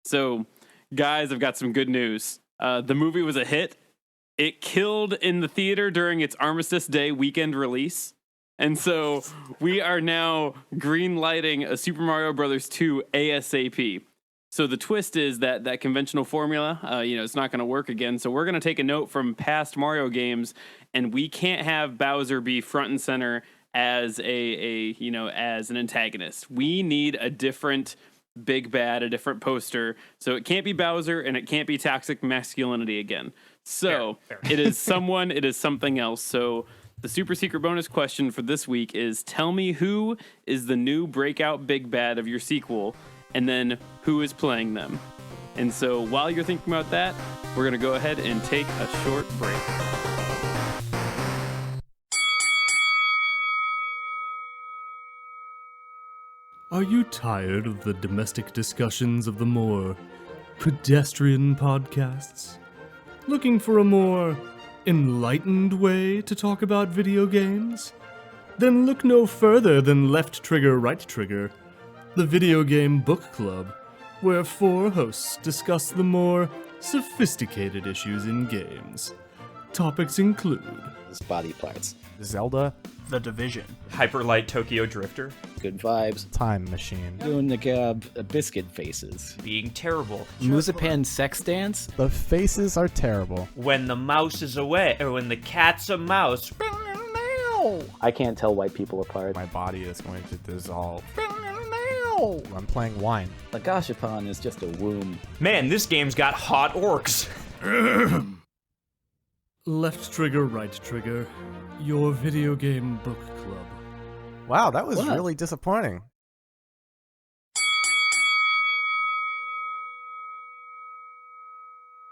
So, guys, I've got some good news. The movie was a hit. It killed in the theater during its Armistice Day weekend release. And so we are now green lighting a Super Mario Brothers 2 ASAP. So the twist is that conventional formula, it's not going to work again. So we're going to take a note from past Mario games, and we can't have Bowser be front and center as as an antagonist. We need a different big bad, a different poster. So it can't be Bowser, and it can't be toxic masculinity again. So
Fair.
it is someone, it is something else. So the super secret bonus question for this week is tell me who is the new breakout big bad of your sequel, and then who is playing them. And so while you're thinking about that, we're going to go ahead and take a short break.
Are you tired of the domestic discussions of the more pedestrian podcasts? Looking for a more enlightened way to talk about video games? Then look no further than Left Trigger, Right Trigger, the video game book club, where 4 hosts discuss the more sophisticated issues in games. Topics include
body parts,
Zelda,
The Division,
Hyperlight Tokyo Drifter,
good vibes,
Time Machine,
doing the biscuit faces,
being terrible,
Musapan sex dance.
The faces are terrible.
when the mouse is away, or when the cat's a mouse.
I can't tell white people apart.
My body is going to dissolve. I'm playing wine.
The Gashapon is just a womb.
Man, this game's got hot orcs.
Left Trigger, Right Trigger, your video game book club.
Wow, that was
What?
really disappointing.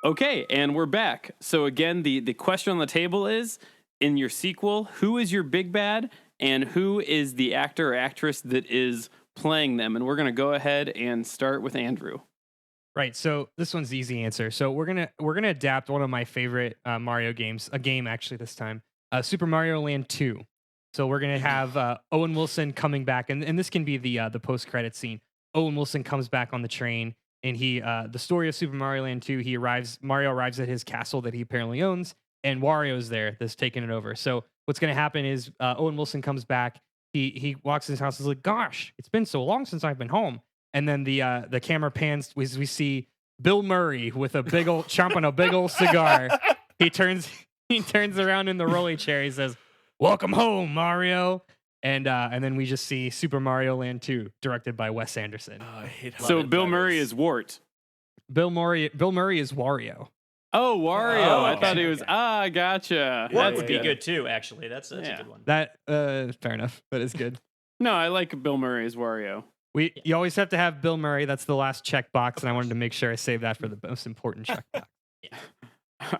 Okay, and we're back. So again, the question on the table is, in your sequel, who is your big bad, and who is the actor or actress that is playing them? And we're going to go ahead and start with Andrew.
Right. So this one's the easy answer. So we're gonna adapt one of my favorite Mario games, a game actually this time, Super Mario Land 2. So we're gonna have Owen Wilson coming back, and this can be the post credit scene. Owen Wilson comes back on the train, and he the story of Super Mario Land 2. Mario arrives at his castle that he apparently owns, and Wario's there that's taking it over. So what's gonna happen is Owen Wilson comes back. He walks in his house and is like, "Gosh, it's been so long since I've been home." And then the camera pans. We see Bill Murray with a big old chomping a big old cigar. He turns around in the rolly chair. He says, "Welcome home, Mario." And then we just see Super Mario Land 2, directed by Wes Anderson.
I hate how
So
bad
Bill
that
Murray is Wart.
Bill Murray is Wario.
Oh, Wario.
Oh,
I
okay.
thought he was. Gotcha.
That would be good too, actually. That's a good one.
That fair enough. That is good.
No, I like Bill Murray as Wario.
You always have to have Bill Murray. That's the last checkbox, and I wanted to make sure I saved that for the most important checkbox.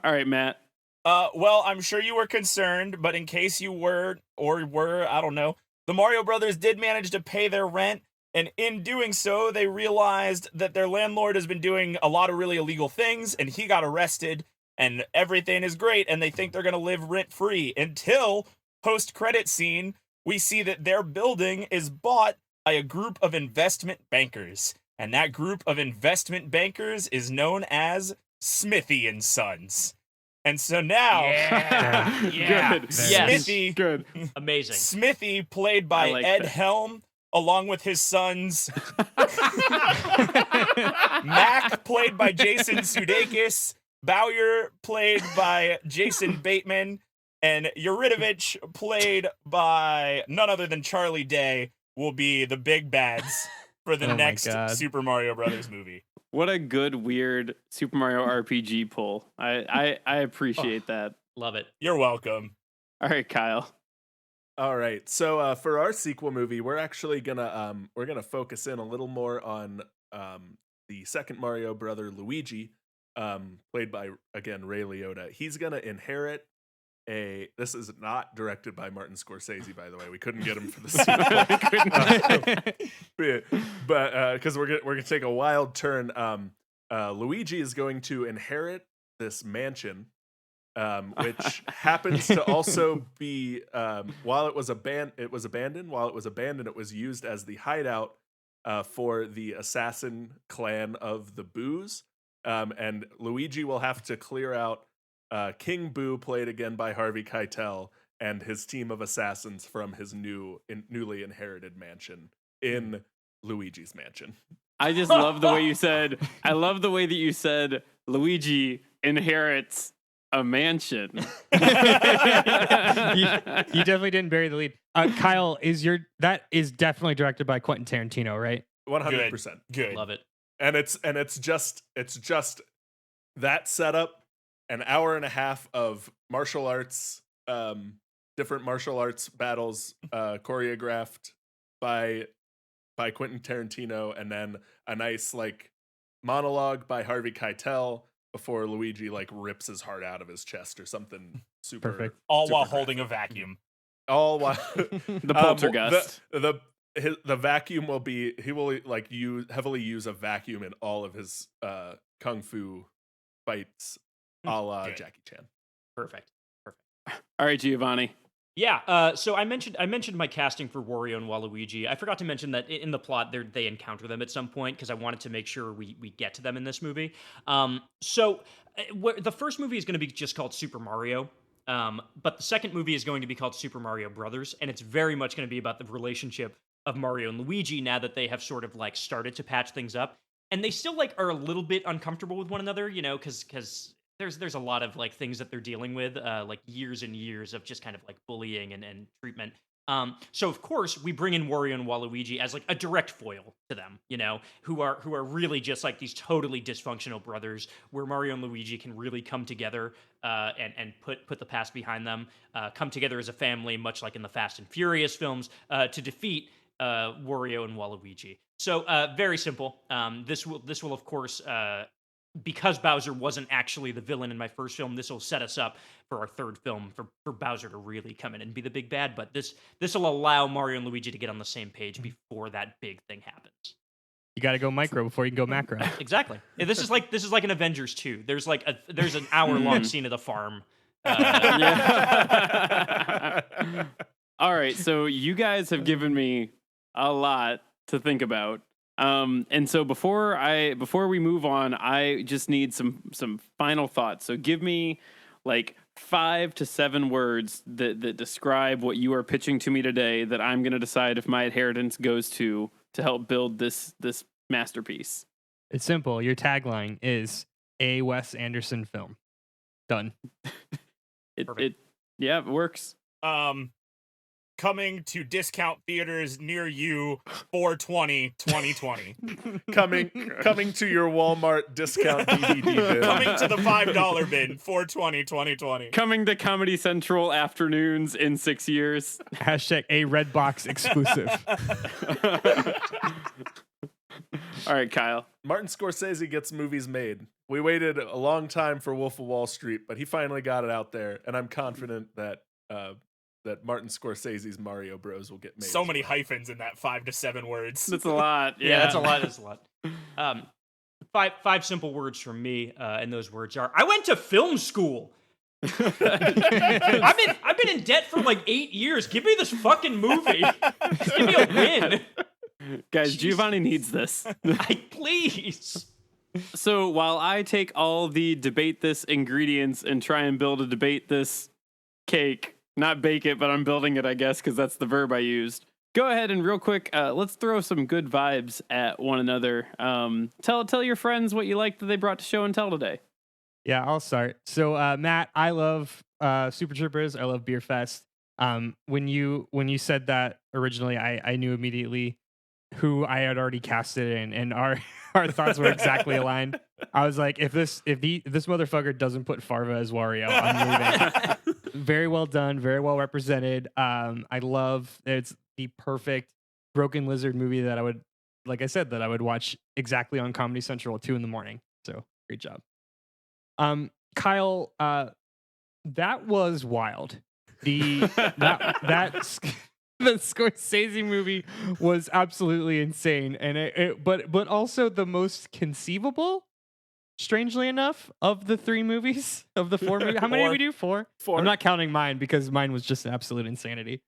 All right, Matt.
Well, I'm sure you were concerned, but in case you were, I don't know, the Mario Brothers did manage to pay their rent, and in doing so, they realized that their landlord has been doing a lot of really illegal things, and he got arrested, and everything is great, and they think they're going to live rent-free until, post-credit scene, we see that their building is bought by a group of investment bankers, and that group of investment bankers is known as Smithy and Sons. And so now,
Good.
Smithy,
Good.
Amazing.
Smithy, played by
like
Ed
that.
Helm, along with his sons, Mac, played by Jason Sudeikis, Bowyer, played by Jason Bateman, and Yuridovich, played by none other than Charlie Day, will be the big bads for the
Oh my
next
God.
Super Mario Brothers movie.
What a good, weird Super Mario RPG pull. I appreciate that.
Love it.
You're welcome.
All right, Kyle.
All right. So for our sequel movie, we're actually gonna focus in a little more on the second Mario brother Luigi, played by again Ray Liotta. He's gonna inherit this is not directed by Martin Scorsese, by the way. We couldn't get him for the sequel. But because we're gonna take a wild turn. Luigi is going to inherit this mansion, which happens to also be while it was abandoned, it was used as the hideout for the assassin clan of the Boos. And Luigi will have to clear out King Boo, played again by Harvey Keitel, and his team of assassins from his newly inherited mansion in Luigi's mansion.
I just love the way you said. I love the way that you said Luigi inherits a mansion.
You definitely didn't bury the lead. Kyle, that is definitely directed by Quentin Tarantino, right?
100%.
Good.
Love it.
And it's just that setup, an hour and a half of martial arts, different martial arts battles choreographed by Quentin Tarantino, and then a nice monologue by Harvey Keitel before Luigi rips his heart out of his chest or something super
Perfect.
All
super
while
graphic.
holding a vacuum.
All while
The poltergeist.
The vacuum will be, he will heavily use a vacuum in all of his kung fu fights, a la
Good.
Jackie Chan.
Perfect.
All right, Giovanni.
Yeah, so I mentioned my casting for Wario and Waluigi. I forgot to mention that in the plot they encounter them at some point because I wanted to make sure we get to them in this movie. The first movie is going to be just called Super Mario, but the second movie is going to be called Super Mario Brothers, and it's very much going to be about the relationship of Mario and Luigi now that they have sort of started to patch things up, and they still are a little bit uncomfortable with one another, because there's a lot of things that they're dealing with, years and years of just kind of bullying and treatment. So of course we bring in Wario and Waluigi as a direct foil to them, who are really just these totally dysfunctional brothers, where Mario and Luigi can really come together and put the past behind them, come together as a family, much like in the Fast and Furious films, to defeat Wario and Waluigi. So very simple. This will of course. Because Bowser wasn't actually the villain in my first film, this will set us up for our third film for Bowser to really come in and be the big bad. But this will allow Mario and Luigi to get on the same page before that big thing happens.
You got to go micro before you can go macro.
Exactly. This is like an Avengers 2. There's there's an hour-long scene of the farm.
All right, so you guys have given me a lot to think about. And so before we move on, I just need some final thoughts. So give me 5 to 7 words that describe what you are pitching to me today that I'm going to decide if my inheritance goes to help build this masterpiece.
It's simple. Your tagline is a Wes Anderson film. Done.
It works.
coming to discount theaters near you 4/20/2020.
Coming to your Walmart discount DVD bin.
Coming to the $5 bin 4/20/2020.
Coming to Comedy Central afternoons in 6 years.
Hashtag a Redbox exclusive.
All right, Kyle.
Martin Scorsese gets movies made. We waited a long time for Wolf of Wall Street, but he finally got it out there, and I'm confident that that Martin Scorsese's Mario Bros will get made.
So many hyphens in that 5 to 7 words.
That's a lot.
Yeah, that's a lot. That's a lot. Five simple words from me, and those words are: I went to film school. I've been in debt for like 8 years. Give me this fucking movie. Just give me a win,
Guys, Giovanni needs this.
please.
So while I take all the debate this ingredients and try and build a debate this cake, not bake it, but I'm building it, I guess, because that's the verb I used. Go ahead and real quick, let's throw some good vibes at one another. Tell your friends what you like that they brought to show and tell today.
Yeah, I'll start. So, Matt, I love Super Troopers. I love Beer Fest. When you said that originally, I knew immediately who I had already casted in, and our thoughts were exactly aligned. I was like, if this motherfucker doesn't put Farva as Wario, I'm leaving. Very well done, very well represented. I love it's the perfect Broken Lizard movie that I would, like I said, that I would watch exactly on Comedy Central at 2 a.m. So great job. Kyle, that was wild. The Scorsese movie was absolutely insane, and but also the most conceivable, strangely enough, of the 3 movies, of the 4 movies. How many did we do? 4?
4.
I'm not counting mine because mine was just absolute insanity.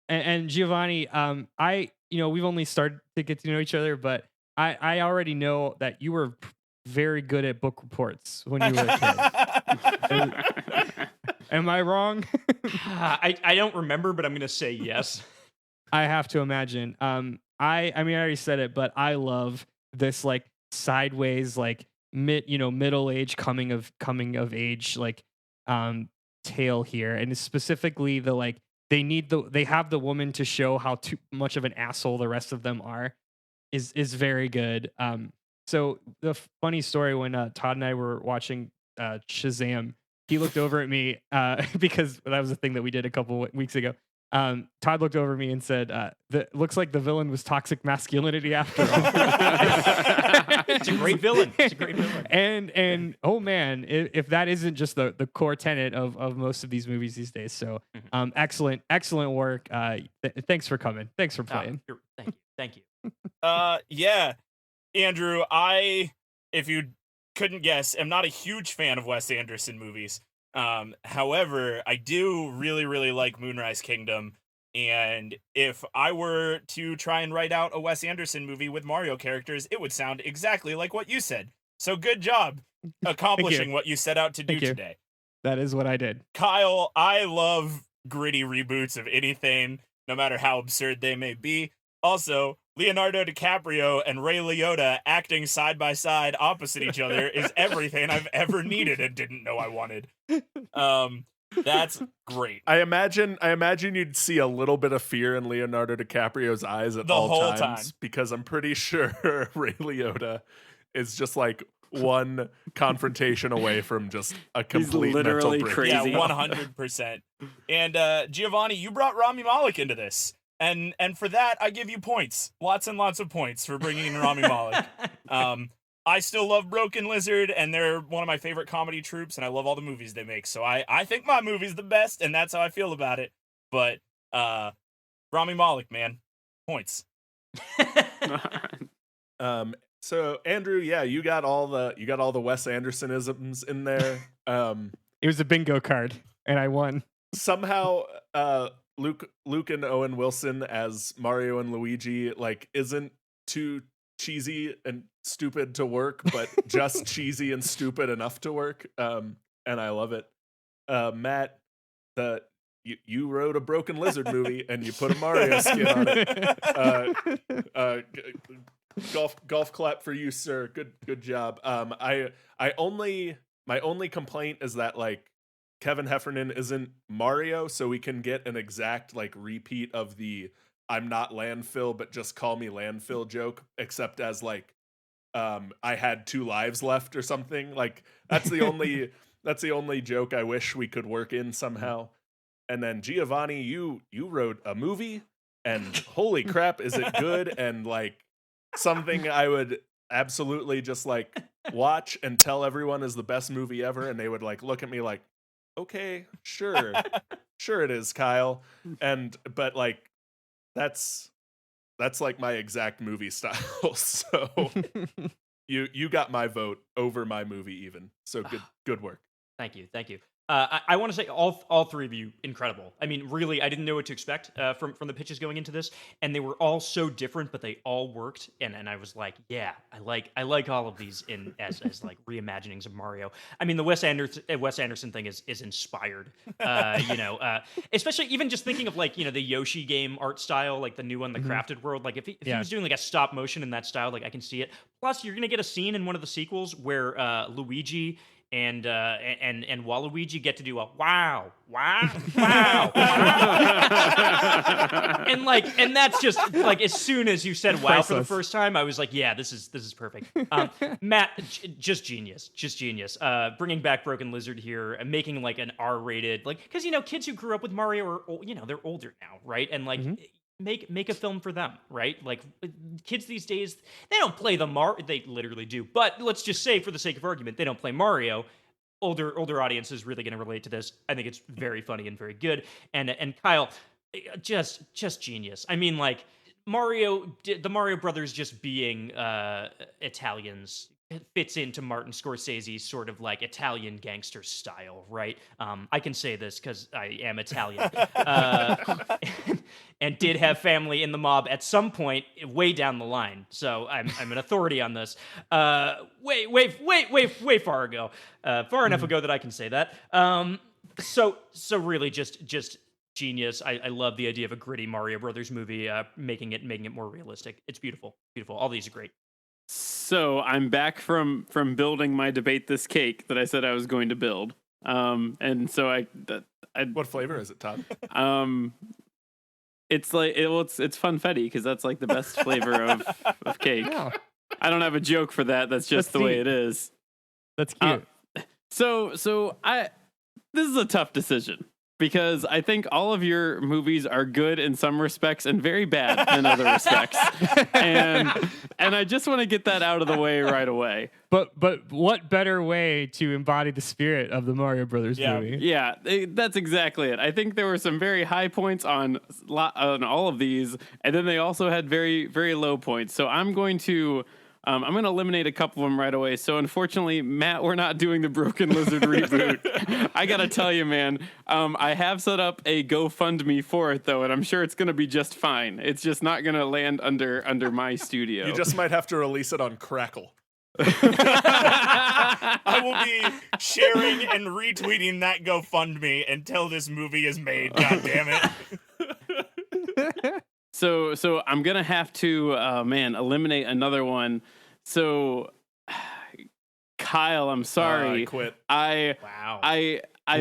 And Giovanni, we've only started to get to know each other, but I already know that you were very good at book reports when you were a kid. Am I wrong?
I don't remember, but I'm gonna say yes.
I have to imagine. I already said it, but I love this like sideways, like middle age coming of age like tale here, and it's specifically the like they have the woman to show how too much of an asshole the rest of them are is very good. So the funny story when Todd and I were watching Shazam, he looked over at me because that was a thing that we did a couple weeks ago. Todd looked over at me and said, looks like the villain was toxic masculinity after all.
It's a great villain. It's a great villain.
And oh man, if that isn't just the core tenet of most of these movies these days. So excellent work. Thanks for coming. Thanks for playing.
Thank you.
Yeah, Andrew, if you couldn't guess, am not a huge fan of Wes Anderson movies. However, I do really, really like Moonrise Kingdom. And if I were to try and write out a Wes Anderson movie with Mario characters, it would sound exactly like what you said. So good job accomplishing what you set out to do today.
That is what I did.
Kyle, I love gritty reboots of anything, no matter how absurd they may be. Also, Leonardo DiCaprio and Ray Liotta acting side by side opposite each other is everything I've ever needed and didn't know I wanted. That's great.
I imagine you'd see a little bit of fear in Leonardo DiCaprio's eyes at all
whole
times, because I'm pretty sure Ray Liotta is just like one confrontation away from just a complete mental break.
Crazy.
Yeah, 100%. And Giovanni, you brought Rami Malek into this. And for that, I give you points. Lots and lots of points for bringing in Rami Malek. I still love Broken Lizard, and they're one of my favorite comedy troupes, and I love all the movies they make. So I think my movie's the best, and that's how I feel about it. But Rami Malek, man, points.
So Andrew, yeah, you got all the Wes Andersonisms in there.
It was a bingo card, and I won.
Somehow, Luke and Owen Wilson as Mario and Luigi isn't too cheesy and stupid to work, but just cheesy and stupid enough to work. And I love it. Matt, you wrote a Broken Lizard movie and you put a Mario skin on it. Golf clap for you, sir. Good job. My only complaint is that Kevin Heffernan isn't Mario, so we can get an exact like repeat of the "I'm not landfill, but just call me landfill" joke, except as like I had 2 lives left or something. Like that's the only joke I wish we could work in somehow. And then Giovanni, you wrote a movie, and holy crap, is it good? And like something I would absolutely just like watch and tell everyone is the best movie ever, and they would like look at me like, okay, sure it is, Kyle. But like that's like my exact movie style. So you got my vote over my movie even. So good work.
Thank you. I want to say all 3 of you incredible. I mean, really, I didn't know what to expect from the pitches going into this, and they were all so different, but they all worked. And I was like, yeah, I like all of these as like reimaginings of Mario. I mean, the Wes Anderson thing is inspired. Especially even just thinking of like the Yoshi game art style, like the new one, the Crafted World. Like if he was doing like a stop motion in that style, like I can see it. Plus, you're gonna get a scene in one of the sequels where Luigi and Waluigi get to do a wow, and that's just like as soon as you said wow for the first time, I was like, yeah, this is perfect. Matt, just genius. Bringing back Broken Lizard here and making like an R-rated, like because kids who grew up with Mario are they're older now, right? And like. Make a film for them, right? Like kids these days, they don't play they literally do. But let's just say, for the sake of argument, they don't play Mario. Older audience is really going to relate to this. I think it's very funny and very good. And Kyle, just genius. I mean, like the Mario Brothers just being Italians. It fits into Martin Scorsese's sort of like Italian gangster style, right? I can say this because I am Italian. And did have family in the mob at some point way down the line. So I'm an authority on this. Way far ago. Far enough ago that I can say that. So really just genius. I love the idea of a gritty Mario Brothers movie, making it more realistic. It's beautiful. All these are great.
So I'm back from building my debate this cake that I said I was going to build. And so I
what flavor is it, Todd?
It's like it's funfetti because that's like the best flavor of cake. Yeah. I don't have a joke for that. That's just the way it is.
That's cute.
So this is a tough decision because I think all of your movies are good in some respects and very bad in other respects. And I just want to get that out of the way right away.
But what better way to embody the spirit of the Mario Brothers movie?
Yeah, that's exactly it. I think there were some very high points on all of these, and then they also had very, very low points. So I'm going to eliminate a couple of them right away. So unfortunately, Matt, we're not doing the Broken Lizard reboot. I gotta tell you, man, I have set up a GoFundMe for it though, and I'm sure it's gonna be just fine. It's just not gonna land under my studio.
You just might have to release it on Crackle.
I will be sharing and retweeting that GoFundMe until this movie is made. God damn it.
So I'm gonna have to eliminate another one. So Kyle, I'm sorry.
I quit.
I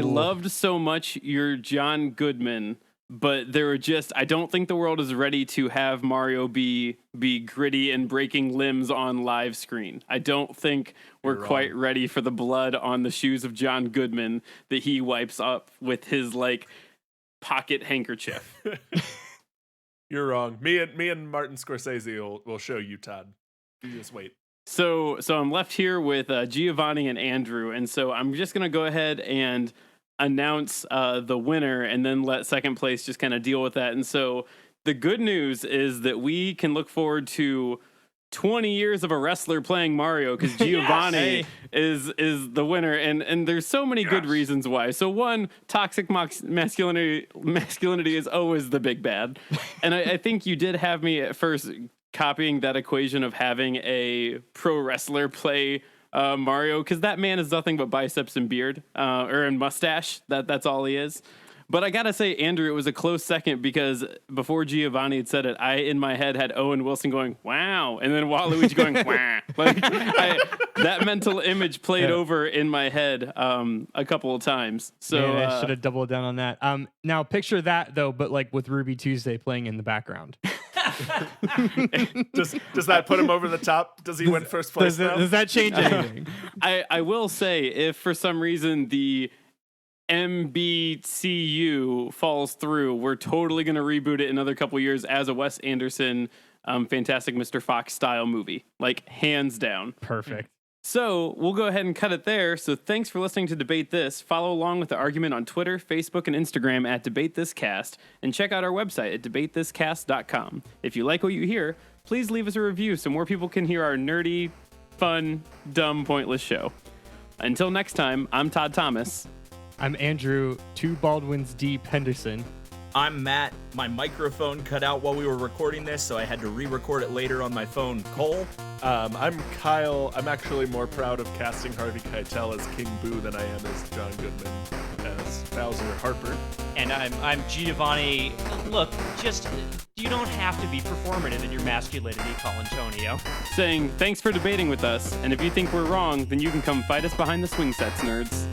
loved so much your John Goodman, but I don't think the world is ready to have Mario be gritty and breaking limbs on live screen. I don't think we're quite ready for the blood on the shoes of John Goodman that he wipes up with his like pocket handkerchief.
You're wrong. Me and Martin Scorsese will show you, Todd. You just wait.
So I'm left here with Giovanni and Andrew, and so I'm just gonna go ahead and announce the winner, and then let second place just kind of deal with that. And so the good news is that we can look forward to 20 years of a wrestler playing Mario because Giovanni is the winner, and there's so many good reasons why. So one, toxic masculinity is always the big bad, and I think you did have me at first copying that equation of having a pro wrestler play Mario because that man is nothing but biceps and beard and mustache. That's all he is. But I gotta say, Andrew, it was a close second because before Giovanni had said it, I in my head had Owen Wilson going "wow," and then Waluigi going "wah." Like that mental image played over in my head a couple of times. So
Man, I should have doubled down on that. Now picture that though, but like with Ruby Tuesday playing in the background.
Does that put him over the top? Does he win first place now?
Does that change anything?
I will say, if for some reason the MBCU falls through, we're totally going to reboot it in another couple years as a Wes Anderson Fantastic Mr. Fox style movie, like hands down.
Perfect.
So we'll go ahead and cut it there. So thanks for listening to Debate This. Follow along with the argument on Twitter, Facebook, and Instagram at DebateThisCast, and check out our website at debatethiscast.com. If you like what you hear, please leave us a review so more people can hear our nerdy, fun, dumb, pointless show. Until next time, I'm Todd Thomas.
I'm Andrew, 2 Baldwins Deep Henderson.
I'm Matt. My microphone cut out while we were recording this, so I had to re-record it later on my phone. Cole.
I'm Kyle. I'm actually more proud of casting Harvey Keitel as King Boo than I am as John Goodman as Bowser Harper.
And I'm Giovanni. Look, just you don't have to be performative in your masculinity, Colantonio.
Saying thanks for debating with us, and if you think we're wrong, then you can come fight us behind the swing sets, nerds.